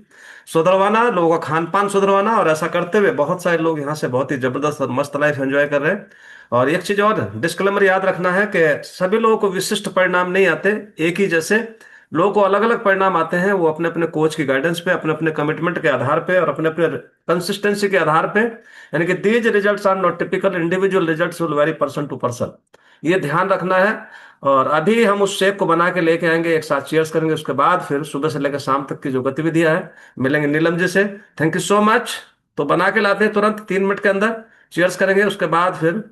सुधरवाना, लोगों का खान पान सुधरवाना। और ऐसा करते हुए बहुत सारे लोग यहाँ से बहुत ही जबरदस्त और मस्त लाइफ एंजॉय कर रहे हैं। और एक चीज और डिस्क्लेमर याद रखना है कि सभी लोगों को विशिष्ट परिणाम नहीं आते एक ही जैसे। लोगों को अलग अलग परिणाम आते हैं, वो अपने अपने कोच की गाइडेंस पे, अपने अपने कमिटमेंट के आधार पे और अपने अपने कंसिस्टेंसी के आधार पे। यानी कि these results are not typical, individual results will vary person to person, ये ध्यान रखना है। और अभी हम उस शेक को बना के लेके आएंगे, एक साथ चीयर्स करेंगे, उसके बाद फिर सुबह से लेकर शाम तक की जो गतिविधियां हैं मिलेंगे नीलम जी से। Thank you so much. तो बना के लाते हैं तुरंत 3 मिनट के अंदर, चीयर्स करेंगे, उसके बाद फिर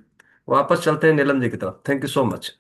वापस चलते हैं नीलम जी की तरफ। Thank you so much.